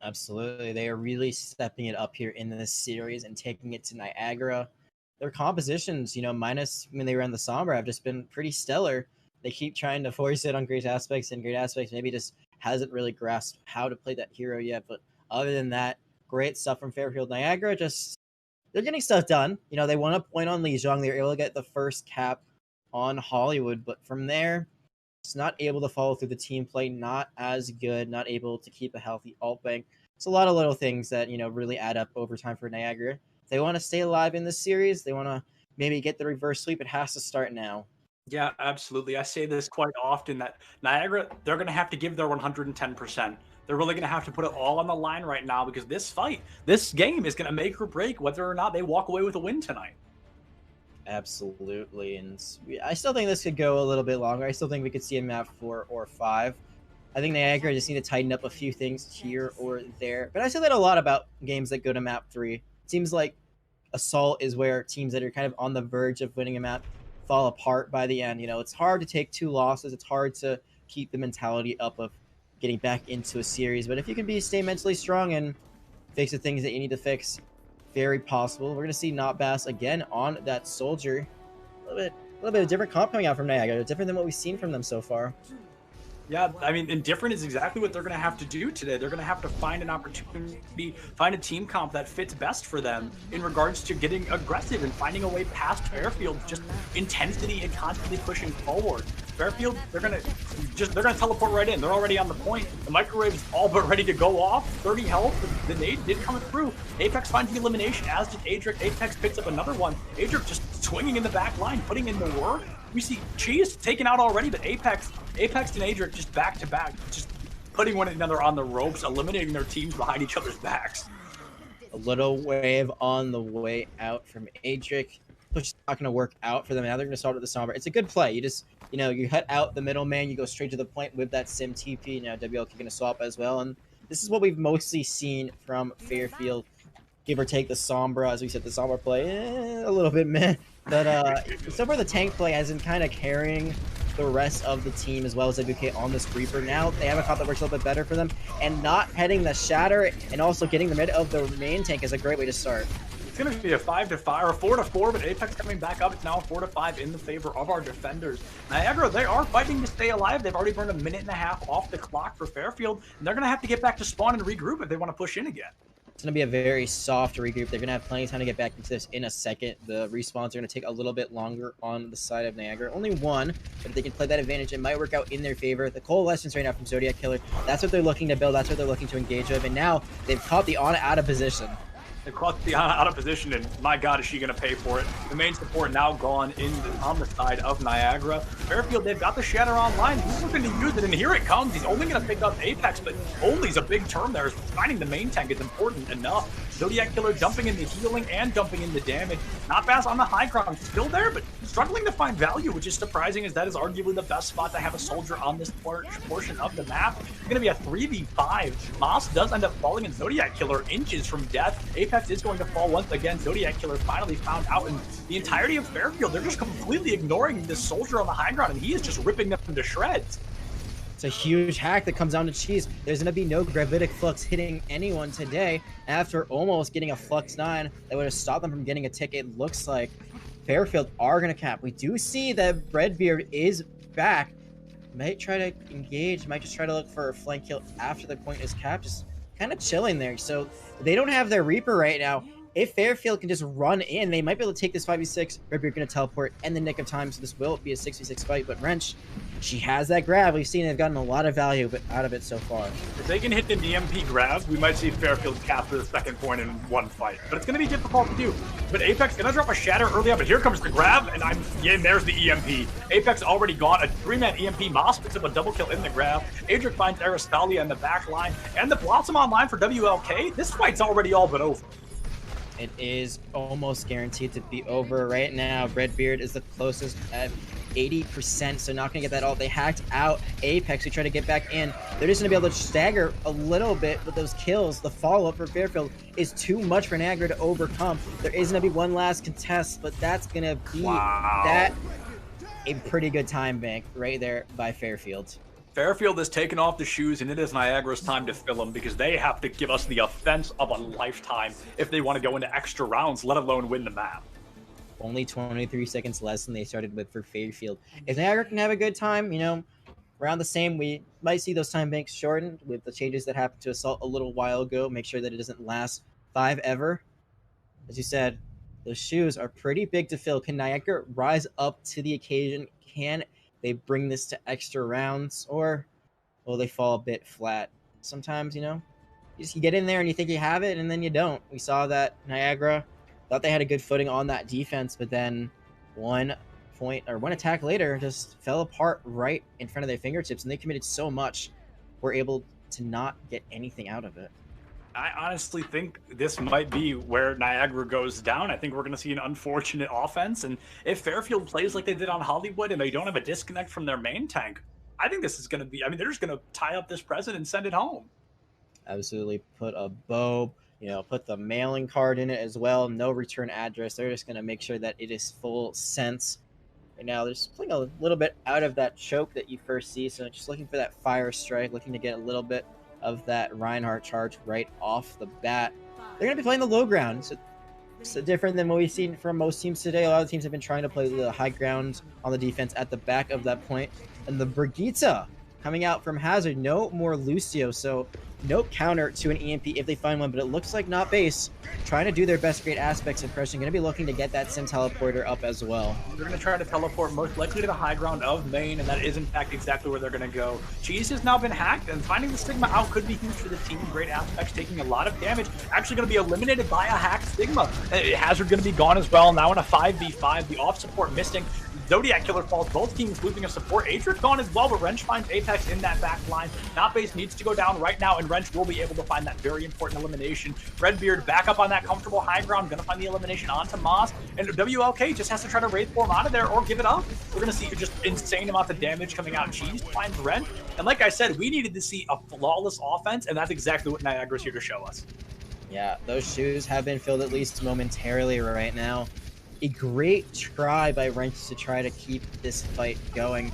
Absolutely. They are really stepping it up here in this series and taking it to Niagara. Their compositions, minus when they were on the Sombra, have just been pretty stellar. They keep trying to force it on great aspects, and great aspects maybe just hasn't really grasped how to play that hero yet. But other than that, great stuff from Fairfield. Niagara they're getting stuff done. They won a point on Lijiang. They were able to get the first cap on Hollywood, but from there, it's not able to follow through the team play, not as good, not able to keep a healthy alt bank. It's a lot of little things that, really add up over time for Niagara. If they want to stay alive in this series, they want to maybe get the reverse sweep, it has to start now. Yeah, absolutely. I say this quite often that Niagara, they're going to have to give their 110%. They're really going to have to put it all on the line right now because this game is going to make or break whether or not they walk away with a win tonight. Absolutely. And I still think this could go a little bit longer. I still think we could see a map 4 or 5. I think Niagara just need to tighten up a few things here or there. But I say that a lot about games that go to map 3. It seems like Assault is where teams that are kind of on the verge of winning a map fall apart by the end. It's hard to take 2 losses. It's hard to keep the mentality up of getting back into a series. But if you can stay mentally strong and fix the things that you need to fix, very possible. We're going to see Not Bass again on that Soldier. A little bit of different comp coming out from Niagara, different than what we've seen from them so far. Yeah, I mean, and different is exactly what they're going to have to do today. They're going to have to find an opportunity, find a team comp that fits best for them in regards to getting aggressive and finding a way past Fairfield, just intensity and constantly pushing forward. Fairfield, they're going to teleport right in. They're already on the point. The microwave is all but ready to go off. 30 health. The nade did come through. Apex finds the elimination, as did Adric. Apex picks up another one. Adric just swinging in the back line, putting in the work. We see Cheese taken out already, but Apex and Adric just back to back, just putting one another on the ropes, eliminating their teams behind each other's backs. A little wave on the way out from Adric. Push is not going to work out for them. Now they're going to start with the Sombra. It's a good play. You just, you cut out the middleman, you go straight to the point with that Sim TP. Now WLK going to swap as well. And this is what we've mostly seen from Fairfield. Give or take the Sombra, as we said, the Sombra play, a little bit meh. But so far the tank play has been kind of carrying the rest of the team as well as WK on this Reaper. Now they have a comp that works a little bit better for them, and not heading the Shatter and also getting the mid of the main tank is a great way to start. It's going to be a 5-5 or 4-4, but Apex coming back up. It's now a 4-5 in the favor of our defenders. Niagara, they are fighting to stay alive. They've already burned a minute and a half off the clock for Fairfield, and they're going to have to get back to spawn and regroup if they want to push in again. It's going to be a very soft regroup. They're going to have plenty of time to get back into this in a second. The respawns are going to take a little bit longer on the side of Niagara. Only one, but if they can play that advantage, it might work out in their favor. The coalescence right now from Zodiac Killer, that's what they're looking to build. That's what they're looking to engage with. And now they've caught the Ana out of position. They caught the out of position, and my God, is she going to pay for it? The main support now gone on the side of Niagara. Fairfield, they've got the Shatter online. He's looking to use it, and here it comes. He's only going to pick up Apex, but only's a big term there. Finding the main tank is important enough. Zodiac Killer dumping in the healing and dumping in the damage. Not fast on the high ground. Still there, but struggling to find value, which is surprising, as that is arguably the best spot to have a soldier on this portion of the map. It's going to be a 3v5. Moss does end up falling, and Zodiac Killer inches from death. Apex is going to fall once again. Zodiac Killer finally found out, and the entirety of Fairfield, they're just completely ignoring this soldier on the high ground, and he is just ripping them to shreds. It's a huge hack that comes down to Cheese. There's going to be no gravitic flux hitting anyone today after almost getting a flux 9 that would have stopped them from getting a ticket. It looks like Fairfield are going to cap. We do see that Redbeard is back. Might try to engage, might just try to look for a flank kill after the point is capped. Just kind of chilling there. So they don't have their Reaper right now. If Fairfield can just run in, they might be able to take this 5v6. Redbeard going to teleport in the nick of time, so this will be a 6v6 fight. But Wrench, she has that grab. We've seen they've gotten a lot of value out of it so far. If they can hit the EMP grab, we might see Fairfield capture the second point in one fight. But it's going to be difficult to do. But Apex going to drop a Shatter early on, but here comes the grab, and there's the EMP. Apex already gone. A 3-man EMP. Moss picks up a double kill in the grab. Adric finds Aristalia in the back line, and the Blossom online for WLK. This fight's already all but over. It is almost guaranteed to be over right now. Redbeard is the closest at 80%, so not going to get that ult. They hacked out Apex. They try to get back in. They're just going to be able to stagger a little bit with those kills. The follow-up for Fairfield is too much for Niagara to overcome. There is going to be one last contest, but that's going to be that a pretty good time bank right there by Fairfield. Fairfield has taken off the shoes, and it is Niagara's time to fill them because they have to give us the offense of a lifetime if they want to go into extra rounds, let alone win the map. Only 23 seconds less than they started with for Fairfield. If Niagara can have a good time, you know, around the same, we might see those time banks shortened with the changes that happened to Assault a little while ago. Make sure that it doesn't last 5 ever. As you said, those shoes are pretty big to fill. Can Niagara rise up to the occasion? Can they bring this to extra rounds, or will they fall a bit flat? Sometimes, you know, you get in there and you think you have it, and then you don't. We saw that Niagara thought they had a good footing on that defense, but then one attack later just fell apart right in front of their fingertips, and they committed so much, were able to not get anything out of it. I honestly think this might be where Niagara goes down. I think we're going to see an unfortunate offense. And if Fairfield plays like they did on Hollywood and they don't have a disconnect from their main tank, I think this is going to be, I mean, they're just going to tie up this present and send it home. Absolutely. Put a bow, you know, put the mailing card in it as well. No return address. They're just going to make sure that it is full sense. Right now, they're just pulling a little bit out of that choke that you first see. So just looking for that fire strike, looking to get a little bit of that Reinhardt charge right off the bat. They're going to be playing the low ground. So different than what we've seen from most teams today. A lot of teams have been trying to play the high ground on the defense at the back of that point. And the Brigitte coming out from Hazard. No more Lucio, so no counter to an EMP if they find one, but it looks like not base. Trying to do their best great aspects of pressing. Going to be looking to get that Sim teleporter up as well. They're going to try to teleport most likely to the high ground of main, and that is in fact exactly where they're going to go. Cheese has now been hacked, and finding the Sigma out could be huge for the team. Great aspects taking a lot of damage. Actually going to be eliminated by a hacked Sigma. Hazard going to be gone as well. Now in a 5v5, the off support missing. Zodiac Killer falls, both teams losing a support. Atrix gone as well, but Wrench finds Apex in that back line. Not base needs to go down right now, and Wrench will be able to find that very important elimination. Redbeard back up on that comfortable high ground, gonna find the elimination onto Moss, and WLK just has to try to raid form out of there or give it up. We're gonna see just insane amount of damage coming out. Cheese finds Wrench, and like I said, we needed to see a flawless offense, and that's exactly what Niagara's here to show us. Yeah, those shoes have been filled at least momentarily right now. A great try by Wrench to try to keep this fight going,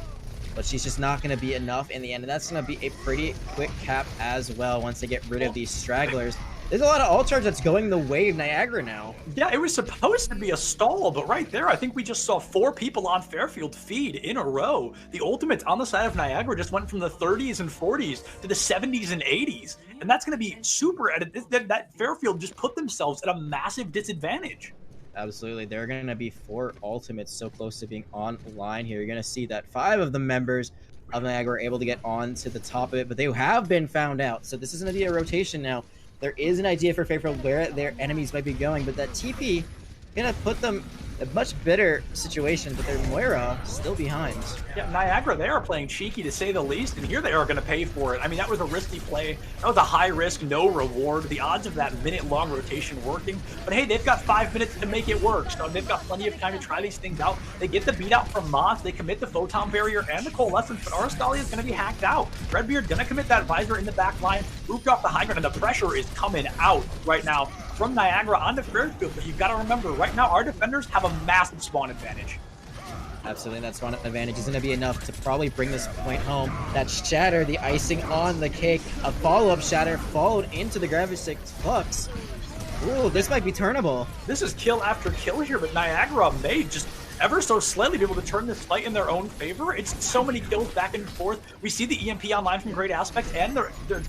but she's just not going to be enough in the end, and that's going to be a pretty quick cap as well once they get rid of these stragglers. There's a lot of ult charge that's going the way of Niagara now. Yeah, it was supposed to be a stall, but right there, I think we just saw 4 people on Fairfield feed in a row. The ultimates on the side of Niagara just went from the 30s and 40s to the 70s and 80s, and that's going to be super, that Fairfield just put themselves at a massive disadvantage. Absolutely. There are going to be 4 ultimates so close to being online here. You're going to see that 5 of the members of Niagara are able to get on to the top of it, but they have been found out. So this is going to be a rotation now. There is an idea for Fairfield where their enemies might be going, but that TP going to put them in a much better situation, but their Moira still behind. Yeah, Niagara, they are playing cheeky to say the least, and here they are going to pay for it. I mean, that was a risky play. That was a high risk, no reward. The odds of that minute-long rotation working, but hey, they've got 5 minutes to make it work, so they've got plenty of time to try these things out. They get the beat out from Moss, they commit the Photon Barrier and the Coalescence, but Aristalia is going to be hacked out. Redbeard going to commit that Visor in the back line, moved off the high ground, and the pressure is coming out right now from Niagara onto Fairfield, but you've got to remember, right now, our defenders have a massive spawn advantage. Absolutely, that spawn advantage is going to be enough to probably bring this point home. That Shatter, the icing on the cake, a follow-up Shatter followed into the Gravitic Flux. Ooh, this might be turnable. This is kill after kill here, but Niagara may just ever so slightly be able to turn this fight in their own favor. It's so many kills back and forth. We see the EMP online from Great Aspects and the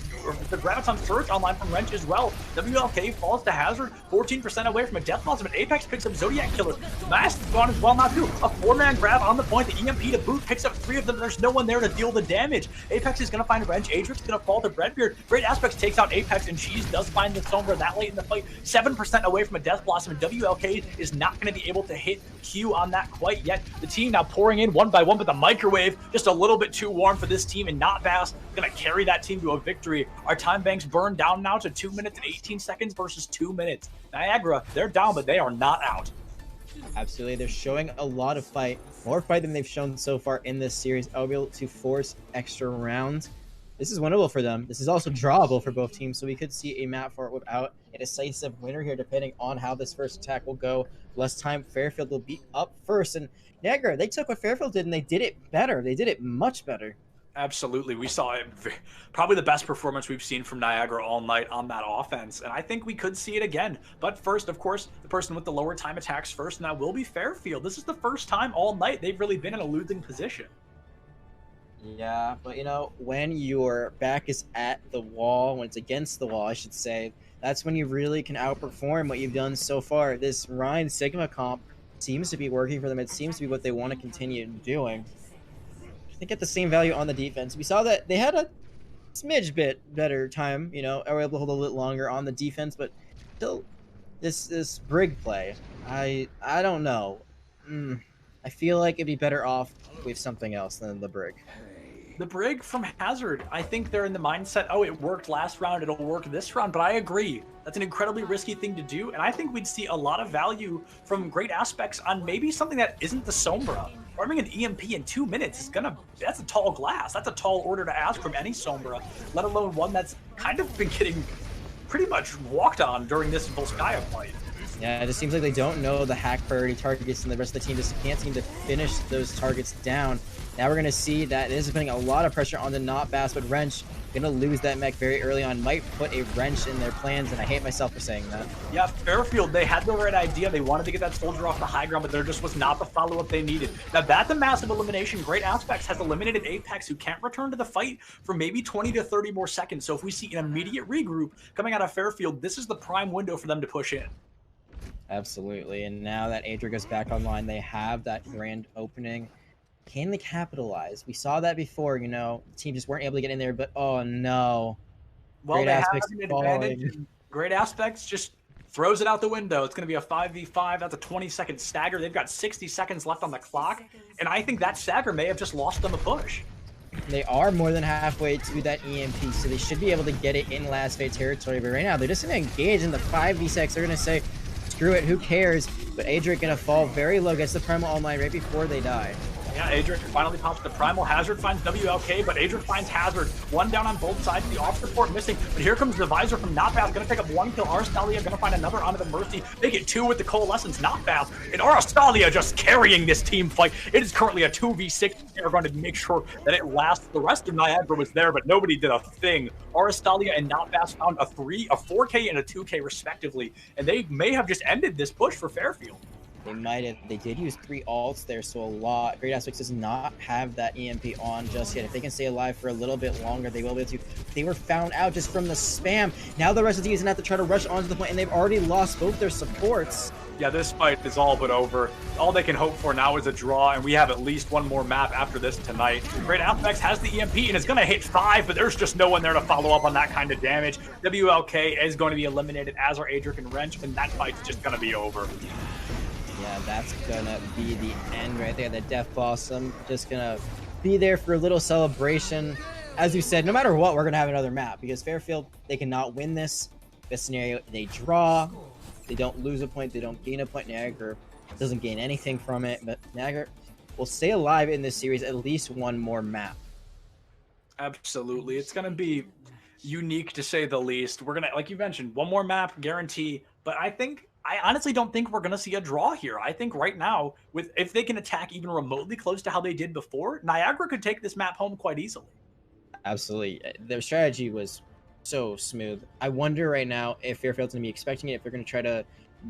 Graviton Surge online from Wrench as well. WLK falls to Hazard, 14% away from a death loss, but Apex picks up Zodiac Killer. Mask is gone as well now too. A 4-man grab on the point. The EMP to boot picks up 3 of them. There's no one there to deal the damage. Apex is going to find Wrench. Adrix is going to fall to Redbeard. Great Aspects takes out Apex, and Cheese does find the Sombra that late in the fight. 7% away from a Death Blossom, and WLK is not going to be able to hit Q on that that quite yet. The team now pouring in one by one, but the microwave just a little bit too warm for this team, and Not Bass going to carry that team to a victory. Our time banks burned down now to 2 minutes and 18 seconds versus 2 minutes. Niagara, they're down, but they are not out. Absolutely. They're showing a lot of fight, more fight than they've shown so far in this series. I'll be able to force extra rounds. This is winnable for them. This is also drawable for both teams, so we could see a map for it without a decisive winner here, depending on how this first attack will go. Less time, Fairfield will be up first, and Niagara, they took what Fairfield did, and they did it better. They did it much better. Absolutely. We saw it, probably the best performance we've seen from Niagara all night on that offense, and I think we could see it again. But first, of course, the person with the lower time attacks first, and that will be Fairfield. This is the first time all night they've really been in a losing position. Yeah, but you know, when your back is at the wall, when it's against the wall, I should say, that's when you really can outperform what you've done so far. This Ryan Sigma comp seems to be working for them. It seems to be what they want to continue doing. They get the same value on the defense. We saw that they had a smidge bit better time, you know, are able to hold a little longer on the defense, but still, this Brig play, I don't know. I feel like it'd be better off with something else than the Brig. The Brig from Hazard, I think they're in the mindset, oh, it worked last round, it'll work this round, but I agree. That's an incredibly risky thing to do, and I think we'd see a lot of value from great aspects on maybe something that isn't the Sombra. Farming an EMP in 2 minutes is that's a tall glass. That's a tall order to ask from any Sombra, let alone one that's kind of been getting pretty much walked on during this Volskaya fight. Yeah, it just seems like they don't know the hack priority targets, and the rest of the team just can't seem to finish those targets down. Now we're going to see that it is putting a lot of pressure on the Not Bass, but Wrench going to lose that mech very early on, might put a wrench in their plans, and I hate myself for saying that. Yeah, Fairfield, they had the right idea. They wanted to get that soldier off the high ground, but there just was not the follow-up they needed. Now, that's a massive elimination. Great Aspects has eliminated Apex, who can't return to the fight for maybe 20 to 30 more seconds. So if we see an immediate regroup coming out of Fairfield, this is the prime window for them to push in. Absolutely, and now that Adria goes back online, they have that grand opening. Can they capitalize? We saw that before, you know, the team just weren't able to get in there, but oh no. Well, Great Aspects have an advantage. Great Aspects just throws it out the window. It's going to be a 5v5. That's a 20-second stagger. They've got 60 seconds left on the clock, and I think that stagger may have just lost them a push. They are more than halfway to that EMP, so they should be able to get it in last phase territory, but right now they're just going to engage in the 5v6. They're going to say, screw it, who cares? But Adric going to fall very low, gets the Primal online right before they die. Yeah, Adric finally pops the Primal. Hazard finds WLK, but Adric finds Hazard. One down on both sides. The off support missing. But here comes the Visor from Notbath. Going to pick up one kill. Arastalia going to find another onto the Mercy. They get two with the Coalescence. Notbath and Arastalia just carrying this team fight. It is currently a 2v6. They're going to make sure that it lasts. The rest of Niagara was there, but nobody did a thing. Arastalia and Notbath found a 4K and a 2K respectively. And they may have just ended this push for Fairfield. They might have. They did use 3 ults there, so a lot. Great Aspects does not have that EMP on just yet. If they can stay alive for a little bit longer, they will be able to. They were found out just from the spam. Now the rest of the team is going to have to try to rush onto the point, and they've already lost both their supports. Yeah, this fight is all but over. All they can hope for now is a draw, and we have at least one more map after this tonight. Great Aspects has the EMP, and it's going to hit 5, but there's just no one there to follow up on that kind of damage. WLK is going to be eliminated, as are Adric and Wrench, and that fight's just going to be over. Yeah, that's gonna be the end right there. The Death Blossom just gonna be there for a little celebration. As you said, no matter what, we're gonna have another map because Fairfield, they cannot win this scenario. They draw, they don't lose a point, they don't gain a point. Niagara doesn't gain anything from it, but Niagara will stay alive in this series at least one more map. Absolutely, it's gonna be unique to say the least. We're gonna, like you mentioned, one more map guarantee, but I honestly don't think we're going to see a draw here. I think right now, if they can attack even remotely close to how they did before, Niagara could take this map home quite easily. Absolutely. Their strategy was so smooth. I wonder right now if Fairfield's going to be expecting it, if they're going to try to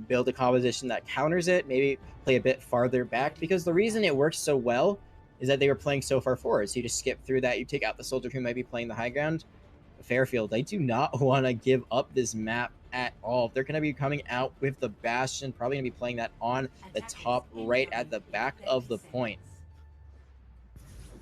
build a composition that counters it, maybe play a bit farther back, because the reason it works so well is that they were playing so far forward. So you just skip through that, you take out the soldier who might be playing the high ground. Fairfield, they do not want to give up this map at all. They're going to be coming out with the Bastion, probably going to be playing that on the top right at the back of the point.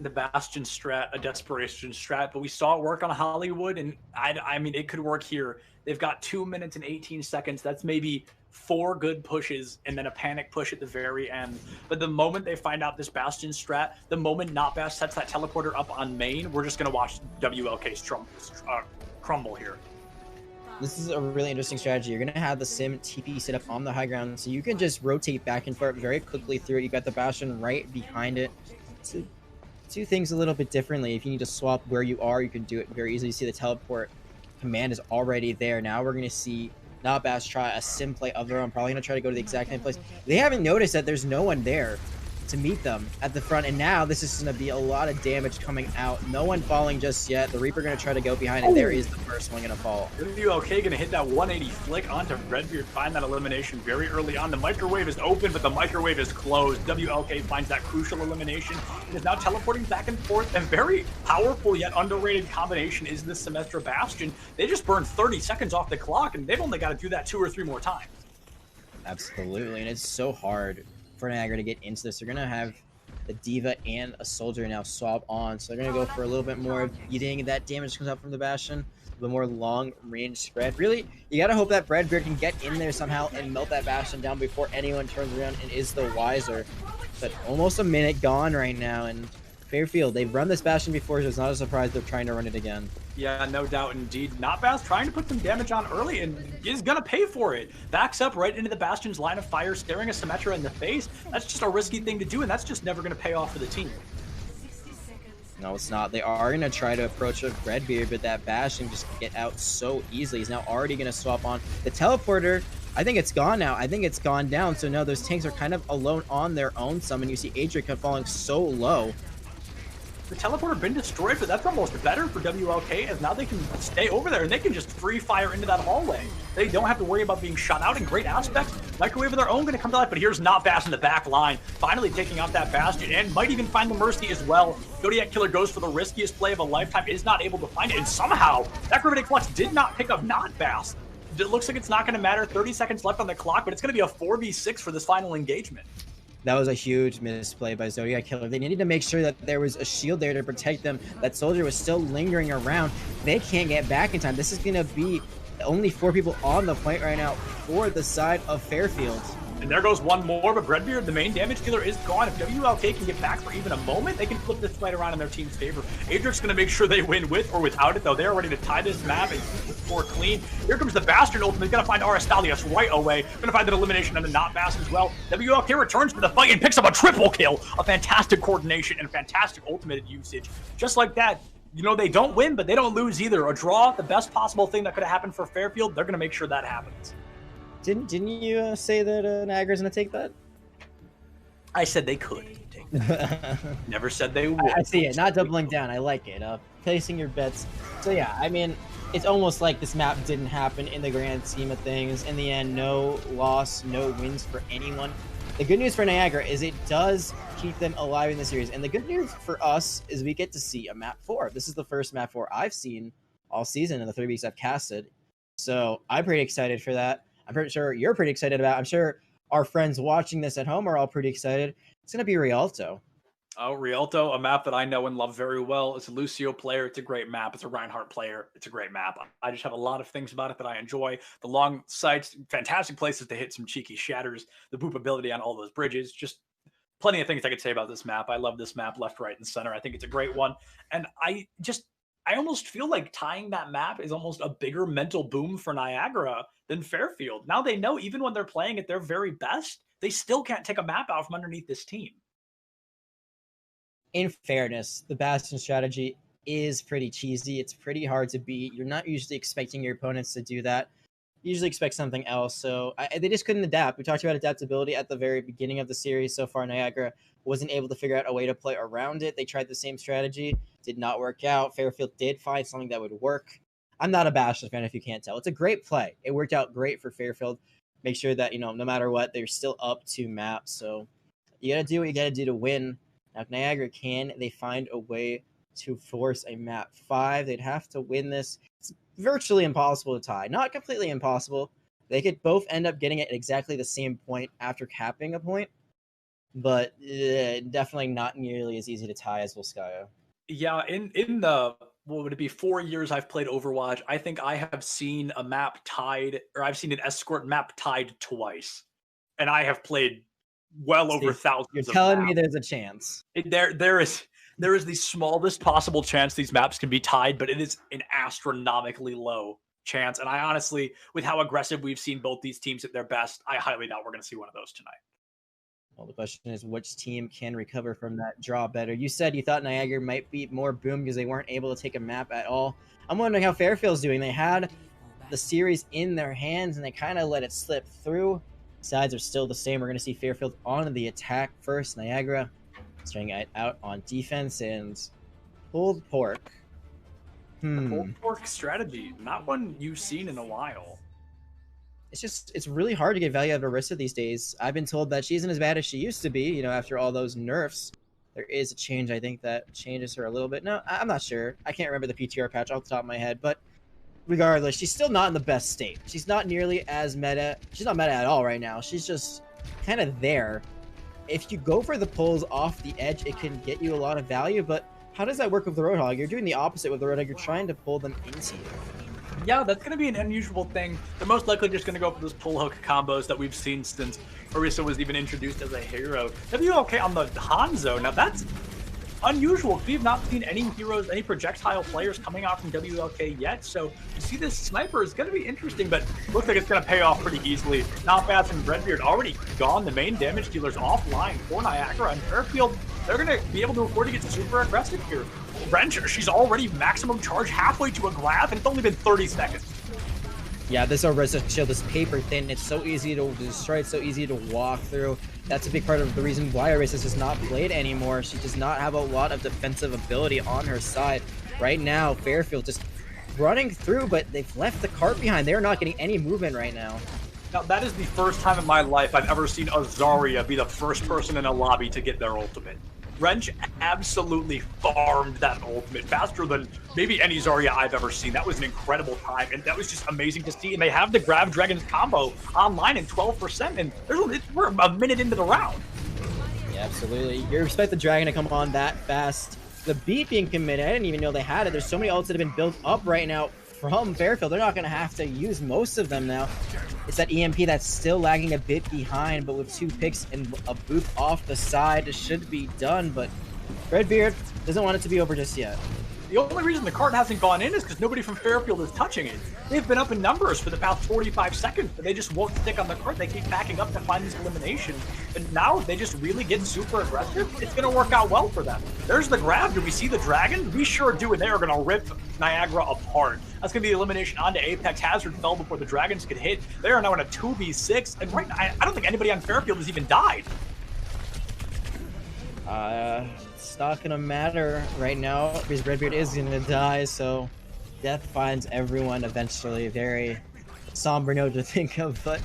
The Bastion strat, a desperation strat, but we saw it work on Hollywood, and I mean, it could work here. They've got 2 minutes and 18 seconds. That's maybe 4 good pushes and then a panic push at the very end. But the moment they find out this Bastion strat, the moment NotBast sets that teleporter up on main, we're just going to watch WLK's crumble here. This is a really interesting strategy. You're going to have the Sim TP set up on the high ground, so you can just rotate back and forth very quickly through it. You got the Bastion right behind it. So do things a little bit differently. If you need to swap where you are, you can do it very easily. You see the teleport command is already there. Now we're going to see NotBast try a Sim play of their own. Probably going to try to go to the exact same place. They haven't noticed that there's no one there to meet them at the front, and now this is going to be a lot of damage coming out. No one falling just yet. The Reaper going to try to go behind, and there is the first one going to fall. WLK going to hit that 180 flick onto Redbeard, find that elimination very early on. The microwave is open, but the microwave is closed. WLK finds that crucial elimination and is now teleporting back and forth. And very powerful yet underrated combination is this Symmetra Bastion. They just burned 30 seconds off the clock, and they've only got to do that 2 or 3 more times. Absolutely, and it's so hard for Niagara to get into this. They're going to have a D.Va and a Soldier now swap on, so they're going to go for a little bit more beating. That damage comes out from the Bastion, a little more long-range spread. Really, you got to hope that Redbeard can get in there somehow and melt that Bastion down before anyone turns around and is the wiser. But almost a minute gone right now, and Fairfield, they've run this Bastion before, so it's not a surprise they're trying to run it again. Yeah, no doubt indeed. NotBast trying to put some damage on early and is going to pay for it. Backs up right into the Bastion's line of fire, staring a Symmetra in the face. That's just a risky thing to do, and that's just never going to pay off for the team. No, it's not. They are going to try to approach a Redbeard, but that Bastion just get out so easily. He's now already going to swap on. The teleporter, I think it's gone now. I think it's gone down. So no, those tanks are kind of alone on their own. Some, and you see Adric falling so low. The teleporter been destroyed, but that's almost better for WLK, as now they can stay over there and they can just free fire into that hallway. They don't have to worry about being shot out in great aspects. Microwave of their own going to come to life, but here's NotBast in the back line, finally taking out that Bastion, and might even find the Mercy as well. Zodiac Killer goes for the riskiest play of a lifetime, is not able to find it, and somehow that Gravity Flux did not pick up NotBast. It looks like it's not going to matter. 30 seconds left on the clock, but it's going to be a 4v6 for this final engagement. That was a huge misplay by Zodiac Killer. They needed to make sure that there was a shield there to protect them. That Soldier was still lingering around. They can't get back in time. This is going to be only 4 people on the point right now for the side of Fairfield. And there goes one more, but Redbeard, the main damage dealer, is gone. If WLK can get back for even a moment, they can flip this fight around in their team's favor. Adric's going to make sure they win with or without it, though. They're ready to tie this map and keep the score clean. Here comes the Bastion ultimate. He's going to find Aristalius right away. Going to find that elimination on the NotBast as well. WLK returns to the fight and picks up a triple kill. A fantastic coordination and fantastic ultimate usage. Just like that, you know, they don't win, but they don't lose either. A draw, the best possible thing that could have happened for Fairfield, they're going to make sure that happens. Didn't you say that Niagara's going to take that? I said they could take that. Never said they would. I see it. Not doubling down. I like it. Placing your bets. So yeah, I mean, it's almost like this map didn't happen in the grand scheme of things. In the end, no loss, no wins for anyone. The good news for Niagara is it does keep them alive in the series. And the good news for us is we get to see a map 4. This is the first map 4 I've seen all season in the 3 weeks I've casted. So I'm pretty excited for that. I'm pretty sure you're pretty excited about it. I'm sure our friends watching this at home are all pretty excited. It's going to be Rialto. Oh, Rialto, a map that I know and love very well. It's a Lucio player. It's a great map. It's a Reinhardt player. It's a great map. I just have a lot of things about it that I enjoy. The long sights, fantastic places to hit some cheeky shatters, the boop ability on all those bridges, just plenty of things I could say about this map. I love this map left, right, and center. I think it's a great one. And I almost feel like tying that map is almost a bigger mental boom for Niagara than Fairfield. Now they know even when they're playing at their very best, they still can't take a map out from underneath this team. In fairness, the Bastion strategy is pretty cheesy. It's pretty hard to beat. You're not usually expecting your opponents to do that. You usually expect something else. So they just couldn't adapt. We talked about adaptability at the very beginning of the series. So far, Niagara wasn't able to figure out a way to play around it. They tried the same strategy. Did not work out. Fairfield did find something that would work. I'm not a Bastion fan if you can't tell. It's a great play. It worked out great for Fairfield. Make sure that, no matter what, they're still up 2 maps. So you got to do what you got to do to win. Now, if Niagara can, they find a way to force a map 5. They'd have to win this. It's virtually impossible to tie. Not completely impossible. They could both end up getting it at exactly the same point after capping a point. But definitely not nearly as easy to tie as Volskaya. Yeah, in the what would it be, 4 years I've played Overwatch, I think I have seen a map tied, or I've seen an escort map tied twice. And I have played well over thousands You're of telling me maps. there's a chance. There is the smallest possible chance these maps can be tied, but it is an astronomically low chance. And I honestly, with how aggressive we've seen both these teams at their best, I highly doubt we're going to see one of those tonight. Well, the question is, which team can recover from that draw better? You said you thought Niagara might be more boom because they weren't able to take a map at all. I'm wondering how Fairfield's doing. They had the series in their hands, and they kind of let it slip through. Sides are still the same. We're going to see Fairfield on the attack first. Niagara starting out on defense, and pulled pork. The pulled pork strategy, not one you've seen in a while. It's really hard to get value out of Orisa these days. I've been told that she isn't as bad as she used to be, you know, after all those nerfs. There is a change, I think, that changes her a little bit. No, I'm not sure. I can't remember the PTR patch off the top of my head, but regardless, she's still not in the best state. She's not nearly as meta. She's not meta at all right now. She's just kind of there. If you go for the pulls off the edge, it can get you a lot of value, but how does that work with the Roadhog? You're doing the opposite with the Roadhog. You're trying to pull them into you. Yeah, that's going to be an unusual thing. They're most likely just going to go for those pull hook combos that we've seen since Orisa was even introduced as a hero. WLK on the Hanzo, now that's unusual. We've not seen any heroes, any projectile players coming out from WLK yet, so to see this sniper is going to be interesting, but looks like it's going to pay off pretty easily. Not bad from Redbeard, already gone. The main damage dealer's offline for Niagara, and Fairfield, they're going to be able to afford to get super aggressive here. Wrench, she's already maximum charge halfway to a grab, and it's only been 30 seconds. Yeah, this Orisa shield is paper thin. It's so easy to destroy. It's so easy to walk through. That's a big part of the reason why Orisa is not played anymore. She does not have a lot of defensive ability on her side. Right now, Fairfield just running through, but they've left the cart behind. They're not getting any movement right now. Now, that is the first time in my life I've ever seen a Zarya be the first person in a lobby to get their ultimate. Wrench absolutely farmed that ultimate faster than maybe any Zarya I've ever seen. That was an incredible time, and that was just amazing to see. And they have the Grab Dragon's combo online in 12%, and we're a minute into the round. Yeah, absolutely. You expect the Dragon to come on that fast. The beat being committed, I didn't even know they had it. There's so many ults that have been built up right now from Fairfield. They're not going to have to use most of them now. It's that EMP that's still lagging a bit behind, but with 2 picks and a boop off the side, it should be done, but Redbeard doesn't want it to be over just yet. The only reason the cart hasn't gone in is because nobody from Fairfield is touching it. They've been up in numbers for the past 45 seconds, but they just won't stick on the cart. They keep backing up to find these eliminations. And now they just really get super aggressive. It's going to work out well for them. There's the grab. Do we see the Dragon? We sure do, and they are going to rip Niagara apart. That's going to be the elimination onto Apex. Hazard fell before the Dragons could hit. They are now in a 2v6, and right now, I don't think anybody on Fairfield has even died. It's not gonna matter right now because Redbeard is gonna die, so death finds everyone eventually. Very somber note to think of, but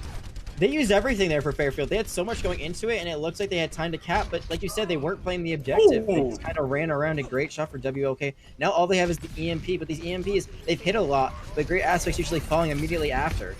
they used everything there for Fairfield. They had so much going into it, and it looks like they had time to cap, but like you said, they weren't playing the objective. They just kind of ran around. A great shot for WLK. Now all they have is the EMP, but these EMPs, they've hit a lot, but great aspects usually falling immediately after.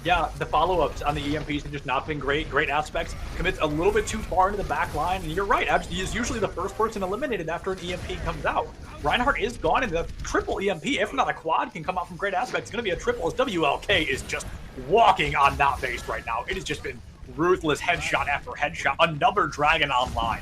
Yeah, the follow-ups on the EMPs have just not been great. Great aspects. Commits a little bit too far into the back line, and you're right. He is usually the first person eliminated after an EMP comes out. Reinhardt is gone, and the triple EMP, if not a quad, can come out from great aspects. It's going to be a triple as WLK is just walking on that base right now. It has just been ruthless headshot after headshot. Another Dragon online.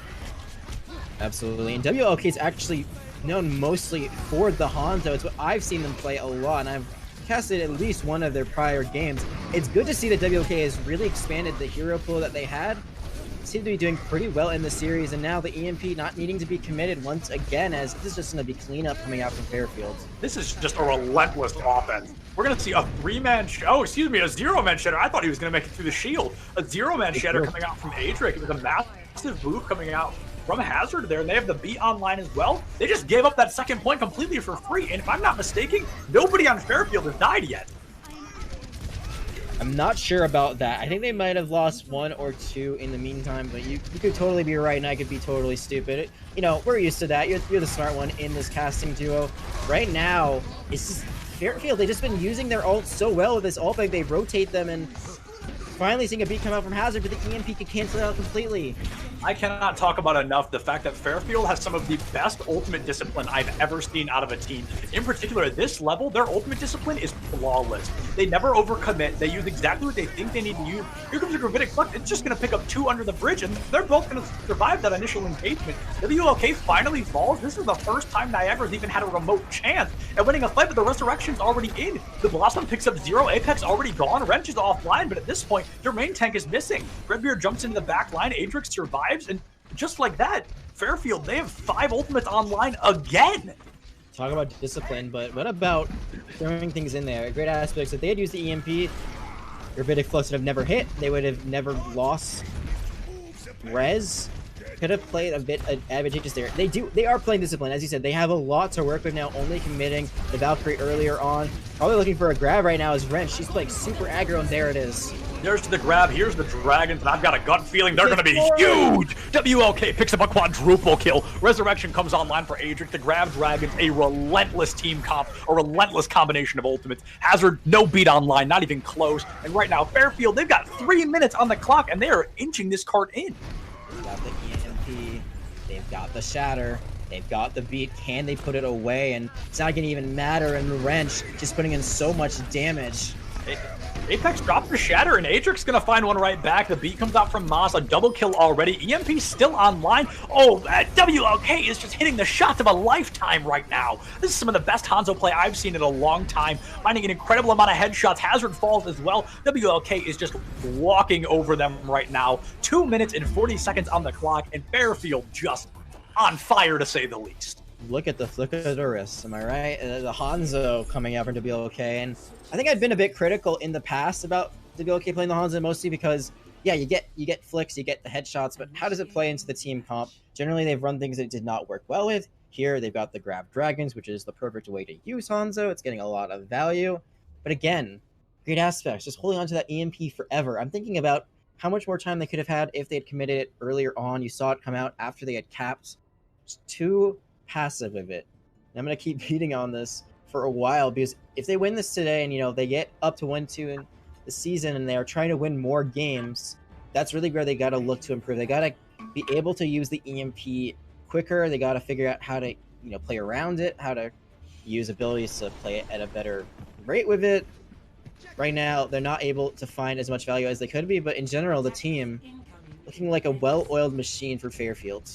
Absolutely, and WLK is actually known mostly for the Hanzo. It's what I've seen them play a lot, and I've casted at least one of their prior games. It's good to see that WLK has really expanded the hero pool that they had. Seem to be doing pretty well in the series, and now the EMP not needing to be committed once again, as this is just going to be cleanup coming out from Fairfield. This is just a relentless offense. We're going to see a 3-man, a 0-man shatter. I thought he was going to make it through the shield. A 0-man shatter coming out from Adric. It was a massive boost coming out from Hazard there, and they have the beat online as well. They just gave up that second point completely for free, and if I'm not mistaken, nobody on Fairfield has died yet. I'm not sure about that. I think they might have lost 1 or 2 in the meantime, but you could totally be right, and I could be totally stupid. You know, we're used to that. You're the smart one in this casting duo. Right now, it's just Fairfield. They've just been using their ult so well with this ult. They rotate them, and finally seeing a beat come out from Hazard, but the EMP could cancel it out completely. I cannot talk about enough the fact that Fairfield has some of the best ultimate discipline I've ever seen out of a team. In particular, at this level, their ultimate discipline is flawless. They never overcommit. They use exactly what they think they need to use. Here comes a Gravitic Flux. It's just going to pick up 2 under the bridge, and they're both going to survive that initial engagement. WLK finally falls. This is the first time Niagara's even had a remote chance at winning a fight, but the Resurrection's already in. The Blossom picks up 0. Apex already gone. Wrench is offline, but at this point, their main tank is missing. Redbeard jumps into the back line. Adrix survives. And just like that, Fairfield, they have 5 ultimates online again. Talk about discipline, but what about throwing things in there? Great aspects. If they had used the EMP, Gravitic Flux would have never hit. They would have never lost res. Could have played a bit advantageous there. They are playing discipline. As you said, they have a lot to work with now, only committing the Valkyrie earlier on. Probably looking for a grab right now is Wrench. She's playing super aggro, and there it is. There's the grab. Here's the Dragons, and I've got a gut feeling they're going to be huge. WLK picks up a quadruple kill. Resurrection comes online for Adric. The grab Dragons, a relentless team comp, a relentless combination of ultimates. Hazard, no beat online, not even close. And right now, Fairfield, they've got 3 minutes on the clock, and they are inching this cart in. They've got the EMP. They've got the Shatter. They've got the beat. Can they put it away? And it's not going to even matter. And the Wrench just putting in so much damage. Apex drops the Shatter, and Adric's gonna find one right back. The beat comes out from Moss, a double kill already. EMP still online. Oh, WLK is just hitting the shots of a lifetime right now. This is some of the best Hanzo play I've seen in a long time. Finding an incredible amount of headshots. Hazard falls as well. WLK is just walking over them right now. 2 minutes and 40 seconds on the clock, and Fairfield just on fire to say the least. Look at the flick of the wrist, am I right? The Hanzo coming out from WLK, and I think I've been a bit critical in the past about WLK playing the Hanzo, mostly because, yeah, you get flicks, you get the headshots, but how does it play into the team comp? Generally, they've run things that did not work well with. Here, they've got the Grab Dragons, which is the perfect way to use Hanzo. It's getting a lot of value, but again, great aspects, just holding on to that EMP forever. I'm thinking about how much more time they could have had if they had committed it earlier on. You saw it come out after they had capped. Just too passive of it. And I'm going to keep beating on this for a while, because if they win this today and, you know, they get up to 1-2 in the season and they are trying to win more games, that's really where they got to look to improve. They got to be able to use the EMP quicker. They got to figure out how to, you know, play around it, how to use abilities to play it at a better rate with it. Right now, they're not able to find as much value as they could be, but in general, the team looking like a well-oiled machine for Fairfield.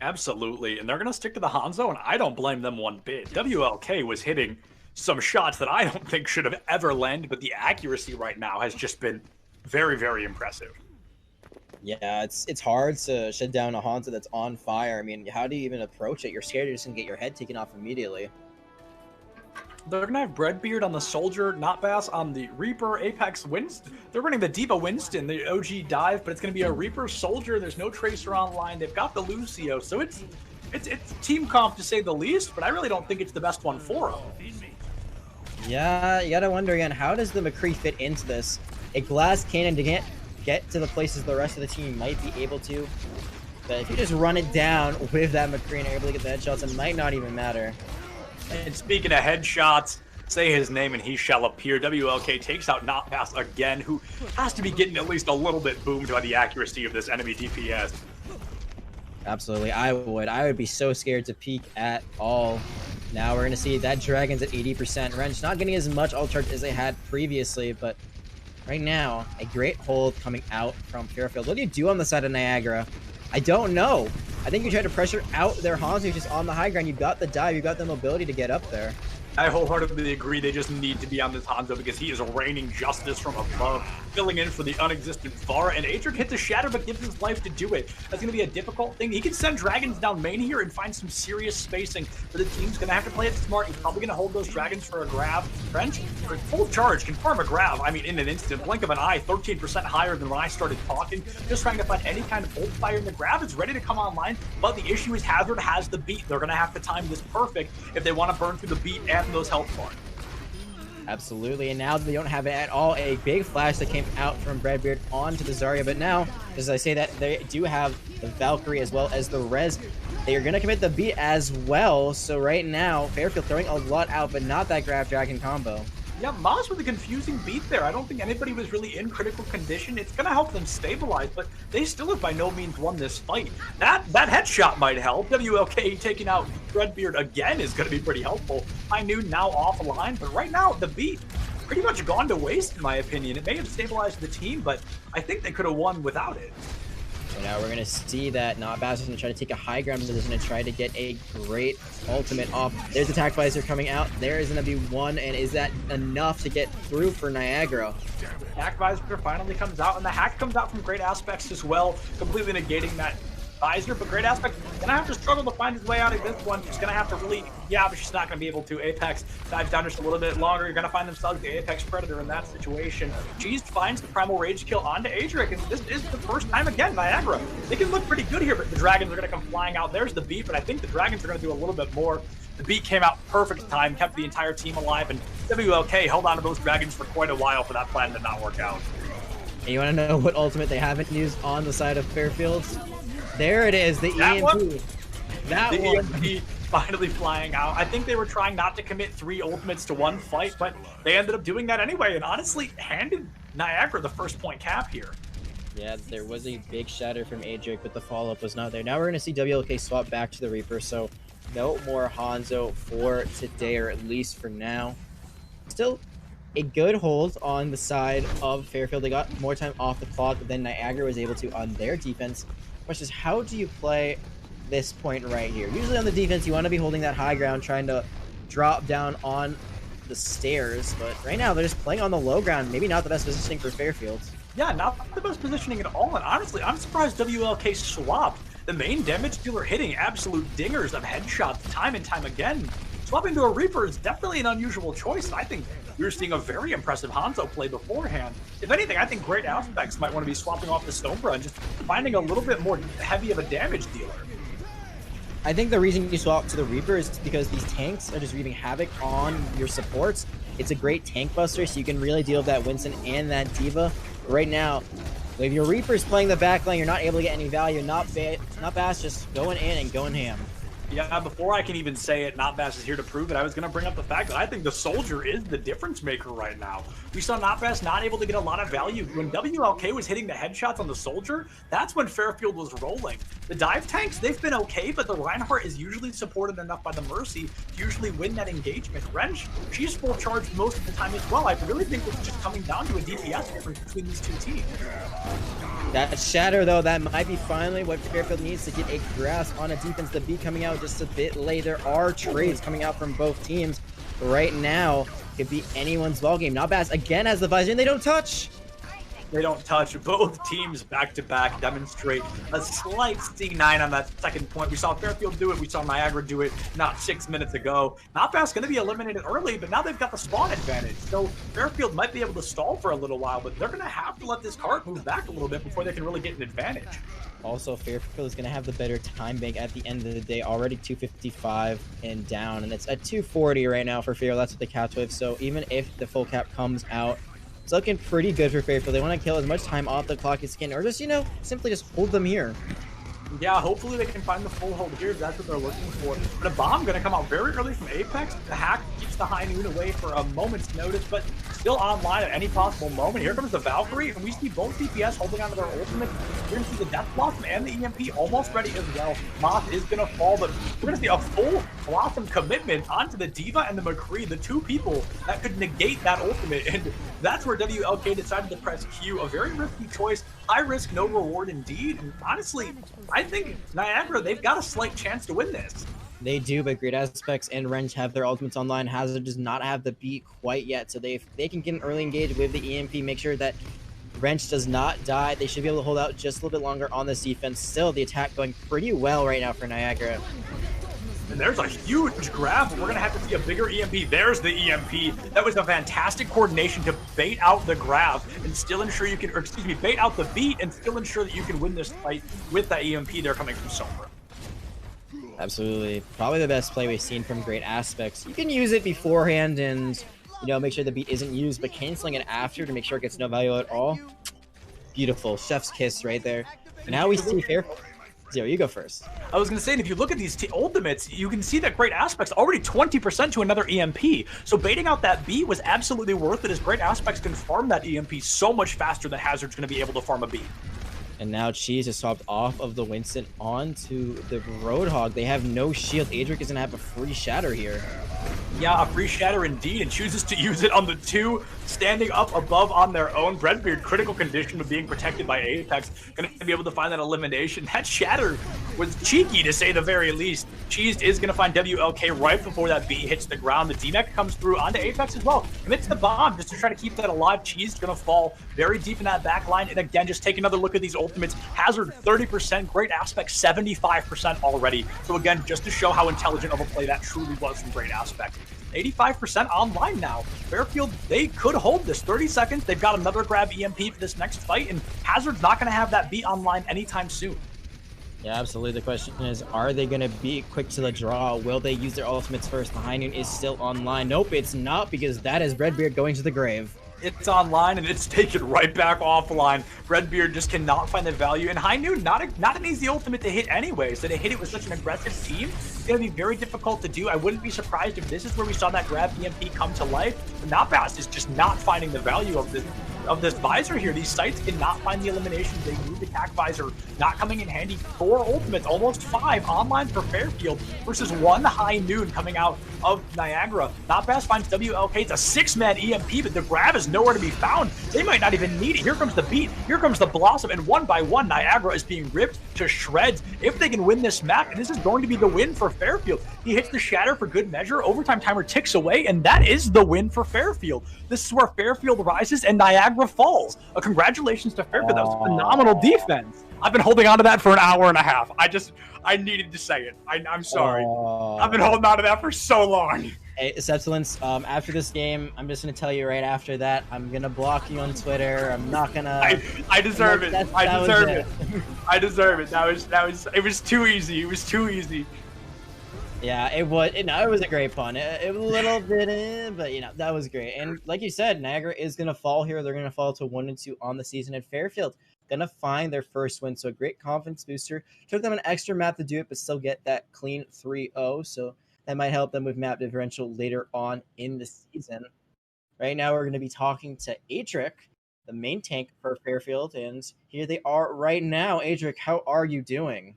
Absolutely, and they're going to stick to the Hanzo, and I don't blame them one bit. WLK was hitting some shots that I don't think should have ever landed, but the accuracy right now has just been very, very impressive. Yeah, it's hard to shut down a Hanzo that's on fire. I mean, how do you even approach it? You're scared you're just going to get your head taken off immediately. They're going to have Breadbeard on the Soldier, Notbass on the Reaper, Apex Winston. They're running the Diva Winston, the OG dive, but it's going to be a Reaper Soldier. There's no Tracer online. They've got the Lucio, so it's team comp to say the least, but I really don't think it's the best one for them. Yeah, you got to wonder again, how does the McCree fit into this? A glass cannon to get to the places the rest of the team might be able to, but if you just run it down with that McCree and are able to get the headshots, it might not even matter. And speaking of headshots, say his name and he shall appear. WLK takes out Notpass again, who has to be getting at least a little bit boomed by the accuracy of this enemy DPS. Absolutely, I would be so scared to peek at all. Now we're going to see that Dragon's at 80%. Wrench not getting as much ult charge as they had previously, but right now, a great hold coming out from Fairfield. What do you do on the side of Niagara? I don't know. I think you try to pressure out their Hanzo just on the high ground. You've got the dive, you've got the mobility to get up there. I wholeheartedly agree. They just need to be on this Hanzo because he is raining justice from above, filling in for the unexistent Vara. And Adric hits the Shatter, but gives his life to do it. That's going to be a difficult thing. He can send Dragons down main here and find some serious spacing, but the team's going to have to play it smart. He's probably going to hold those Dragons for a grab. French, for full charge, can farm a grab. I mean, in an instant, blink of an eye, 13% higher than when I started talking. Just trying to find any kind of ult fire in the grab. It's ready to come online, but the issue is Hazard has the beat. They're going to have to time this perfect if they want to burn through the beat and those health bars. Absolutely, and now they don't have it at all. A big flash that came out from Breadbeard onto the Zarya, but now, as I say that, they do have the Valkyrie as well as the Res. They are going to commit the beat as well, so right now, Fairfield throwing a lot out, but not that Grab Dragon combo. Yeah, Moss with a confusing beat there. I don't think anybody was really in critical condition. It's going to help them stabilize, but they still have by no means won this fight. That headshot might help. WLK taking out Redbeard again is going to be pretty helpful. High Noon now offline, but right now the beat pretty much gone to waste in my opinion. It may have stabilized the team, but I think they could have won without it. And now we're going to see that Notbass is going to try to take a high ground position and try to get a great ultimate off. There's Attack Visor coming out. There is going to be one, and is that enough to get through for Niagara? Attack Visor finally comes out, and the hack comes out from Great Aspects as well, completely negating that Visor, but Great Aspect gonna have to struggle to find his way out of this one. He's gonna have to really, but she's not gonna be able to. Apex dives down just a little bit longer. You're gonna find themselves the Apex Predator in that situation. Cheese finds the Primal Rage kill onto Adric, and this is the first time again, Niagara. They can look pretty good here, but the Dragons are gonna come flying out. There's the beat, but I think the Dragons are gonna do a little bit more. The beat came out perfect time, kept the entire team alive, and WLK held on to those Dragons for quite a while for that plan to not work out. And you wanna know what ultimate they haven't used on the side of Fairfield? There it is, the EMP. The EMP finally flying out. I think they were trying not to commit 3 ultimates to one fight, but they ended up doing that anyway, and honestly handed Niagara the first point cap here. Yeah, there was a big shatter from Adric, but the follow-up was not there. Now we're going to see WLK swap back to the Reaper, so no more Hanzo for today, or at least for now. Still a good hold on the side of Fairfield. They got more time off the clock than Niagara was able to on their defense. Question is, how do you play this point right here? Usually on the defense, you want to be holding that high ground, trying to drop down on the stairs, but right now they're just playing on the low ground. Maybe not the best positioning for Fairfield. Yeah, not the best positioning at all, and honestly, I'm surprised WLK swapped. The main damage dealer hitting absolute dingers of headshots time and time again. Swapping to a Reaper is definitely an unusual choice, and I think we were seeing a very impressive Hanzo play beforehand. If anything, I think Great Aspects might want to be swapping off the Sombra and just finding a little bit more heavy of a damage dealer. I think the reason you swap to the Reaper is because these tanks are just wreaking havoc on your supports. It's a great tank buster, so you can really deal with that Winston and that Diva. Right now, if your Reaper's playing the backline, you're not able to get any value. Not Bass just going in and going ham. Yeah, before I can even say it, Notbass is here to prove it. I was going to bring up the fact that I think the Soldier is the difference maker right now. We saw Notbass not able to get a lot of value. When WLK was hitting the headshots on the Soldier, that's when Fairfield was rolling. The dive tanks, they've been okay, but the Reinhardt is usually supported enough by the Mercy to usually win that engagement. Wrench, she's full charged most of the time as well. I really think it's just coming down to a DPS difference between these two teams. That Shatter, though, that might be finally what Fairfield needs to get a grasp on a defense. The B coming out just a bit late. There are trades coming out from both teams right now. Could be anyone's ballgame. Notbass again has the visor, and they don't touch. They don't touch. Both teams back-to-back demonstrate a slight C9 on that second point. We saw Fairfield do it. We saw Niagara do it not 6 minutes ago. Notbass going to be eliminated early, but now they've got the spawn advantage. So Fairfield might be able to stall for a little while, but they're going to have to let this cart move back a little bit before they can really get an advantage. Also, Fairfield is going to have the better time bank at the end of the day. Already 255 and down, and it's at 240 right now for Fairfield. That's what the cap's with. So even if the full cap comes out, it's looking pretty good for Fairfield. They want to kill as much time off the clock as can, or just, simply just hold them here. Yeah, hopefully they can find the full hold here. That's what they're looking for. But a bomb going to come out very early from Apex. The hack keeps the High Noon away for a moment's notice, but still online at any possible moment. Here comes the Valkyrie, and we see both DPS holding onto their ultimate. We're going to see the Death Blossom and the EMP almost ready as well. Moth is going to fall, but we're going to see a full Blossom commitment onto the Diva and the McCree, the two people that could negate that ultimate. And that's where WLK decided to press Q. A very risky choice. High risk, no reward indeed. And honestly, I think Niagara, they've got a slight chance to win this. They do, but Great Aspects and Wrench have their ultimates online. Hazard does not have the beat quite yet, so they can get an early engage with the EMP, make sure that Wrench does not die. They should be able to hold out just a little bit longer on this defense. Still, the attack going pretty well right now for Niagara. And there's a huge grab. We're going to have to see a bigger EMP. There's the EMP. That was a fantastic coordination to bait out the grab and still ensure you can, or excuse me, bait out the beat and still ensure that you can win this fight with that EMP there coming from Sombra. Absolutely. Probably the best play we've seen from Great Aspects. You can use it beforehand and, make sure the beat isn't used, but canceling it after to make sure it gets no value at all. Beautiful. Chef's kiss right there. Now we see Fairfield. Zero, you go first. I was going to say, if you look at these ultimates, you can see that Great Aspects already 20% to another EMP. So baiting out that B was absolutely worth it, as Great Aspects can farm that EMP so much faster than Hazard's going to be able to farm a B. And now Cheese is swapped off of the Winston onto the Roadhog. They have no shield. Adric is going to have a free shatter here. Yeah, a free shatter indeed, and chooses to use it on the two standing up above on their own. Breadbeard, critical condition of being protected by Apex, gonna be able to find that elimination. That shatter was cheeky, to say the very least. Cheese is gonna find WLK right before that B hits the ground. The D-Mech comes through onto Apex as well. Commits the bomb just to try to keep that alive. Cheese gonna fall very deep in that back line. And again, just take another look at these ultimates. Hazard 30%, Great Aspect 75% already. So again, just to show how intelligent of a play that truly was from Great Aspect. 85% online now. Fairfield, they could hold this 30 seconds. They've got another grab EMP for this next fight, and Hazard's not going to have that beat online anytime soon. Yeah, absolutely. The question is, are they going to be quick to the draw? Will they use their ultimates first? The High Noon is still online. Nope, it's not, because that is Redbeard going to the grave. It's online, and it's taken right back offline. Redbeard just cannot find the value. And High Noon, not an easy ultimate to hit anyway. So to hit it with such an aggressive team, it's going to be very difficult to do. I wouldn't be surprised if this is where we saw that grab EMP come to life. But Notbast is just not finding the value of this visor here. These sites cannot find the elimination. They move the attack visor, not coming in handy. 4 ultimates, almost 5 online for Fairfield versus 1 High Noon coming out of Niagara. Notbast finds WLK. It's a 6-man EMP, but the grab is nowhere to be found. They might not even need it. Here comes the beat. Here comes the blossom, and one by one, Niagara is being ripped to shreds. If they can win this map, and this is going to be the win for Fairfield. He hits the shatter for good measure. Overtime timer ticks away, and that is the win for Fairfield. This is where Fairfield rises and Niagara falls. Congratulations to Fairfield. That was phenomenal defense. I've been holding on to that for an hour and a half. I needed to say it. I'm sorry. I've been holding on to that for so long. Hey, Substance, after this game, I'm just going to tell you right after that, I'm going to block you on Twitter. I'm not going to... I deserve it. I deserve it. I deserve it. It was too easy. It was too easy. Yeah, it was a great pun. It was a little bit, but that was great. And like you said, Niagara is going to fall here. They're going to fall to 1-2 on the season. At Fairfield, going to find their first win. So a great confidence booster. Took them an extra map to do it, but still get that clean 3-0. So that might help them with map differential later on in the season. Right now, we're going to be talking to Adric, the main tank for Fairfield. And here they are right now. Adric, how are you doing?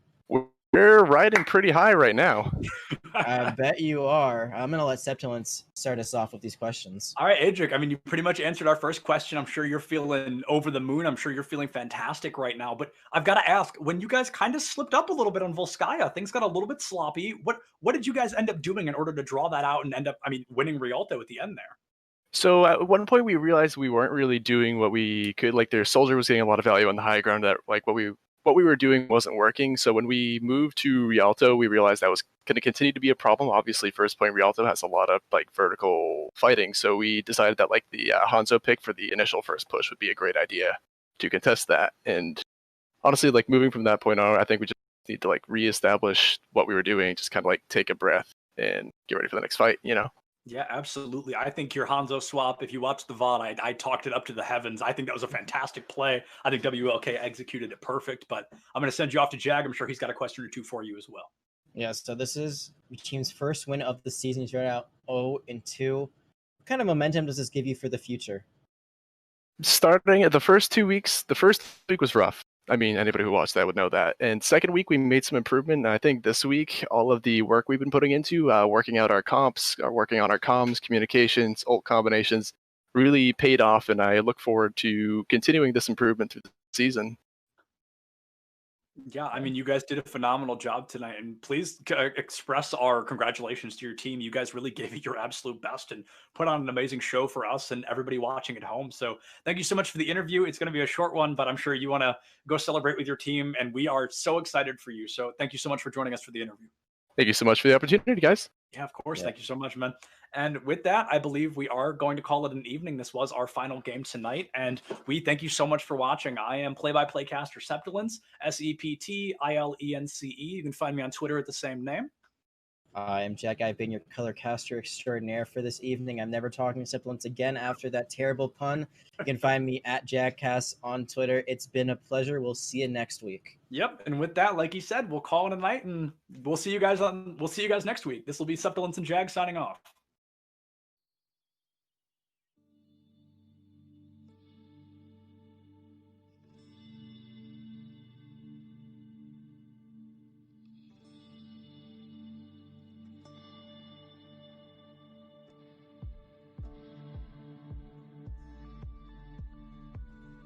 We're riding pretty high right now. I bet you are. I'm going to let Septilence start us off with these questions. All right, Adric, I mean, you pretty much answered our first question. I'm sure you're feeling over the moon. I'm sure you're feeling fantastic right now. But I've got to ask, when you guys kind of slipped up a little bit on Volskaya, things got a little bit sloppy. What did you guys end up doing in order to draw that out and end up, winning Rialto at the end there? So at one point we realized we weren't really doing what we could. Like, their soldier was getting a lot of value on the high ground, that like what we were doing wasn't working. So when we moved to Rialto, we realized that was going to continue to be a problem. Obviously, First Point Rialto has a lot of like vertical fighting. So we decided that like the Hanzo pick for the initial first push would be a great idea to contest that. And honestly, like moving from that point on, I think we just need to like reestablish what we were doing, just kind of like take a breath and get ready for the next fight, Yeah, absolutely. I think your Hanzo swap, if you watch the VOD, I talked it up to the heavens. I think that was a fantastic play. I think WLK executed it perfect, but I'm going to send you off to Jag. I'm sure he's got a question or two for you as well. Yeah, so this is your team's first win of the season. You started out 0-2. What kind of momentum does this give you for the future? Starting at the first 2 weeks, the first week was rough. I mean, anybody who watched that would know that. And second week, we made some improvement. And I think this week, all of the work we've been putting into working out our comps, working on our comms, communications, ult combinations, really paid off. And I look forward to continuing this improvement through the season. Yeah, I mean, you guys did a phenomenal job tonight, and please express our congratulations to your team. You guys really gave it your absolute best and put on an amazing show for us and everybody watching at home. So thank you so much for the interview. It's going to be a short one, but I'm sure you want to go celebrate with your team, and we are so excited for you. So thank you so much for joining us for the interview. Thank you so much for the opportunity, guys. Yeah, of course. Yeah. Thank you so much, man. And with that, I believe we are going to call it an evening. This was our final game tonight, and we thank you so much for watching. I am play-by-play caster Septilence, Septilence. You can find me on Twitter at the same name. I am Jack. I've been your color caster extraordinaire for this evening. I'm never talking supplements again after that terrible pun. You can find me at JackCast on Twitter. It's been a pleasure. We'll see you next week. Yep. And with that, like he said, we'll call it a night, and we'll see you guys next week. This will be Supplements and Jag signing off.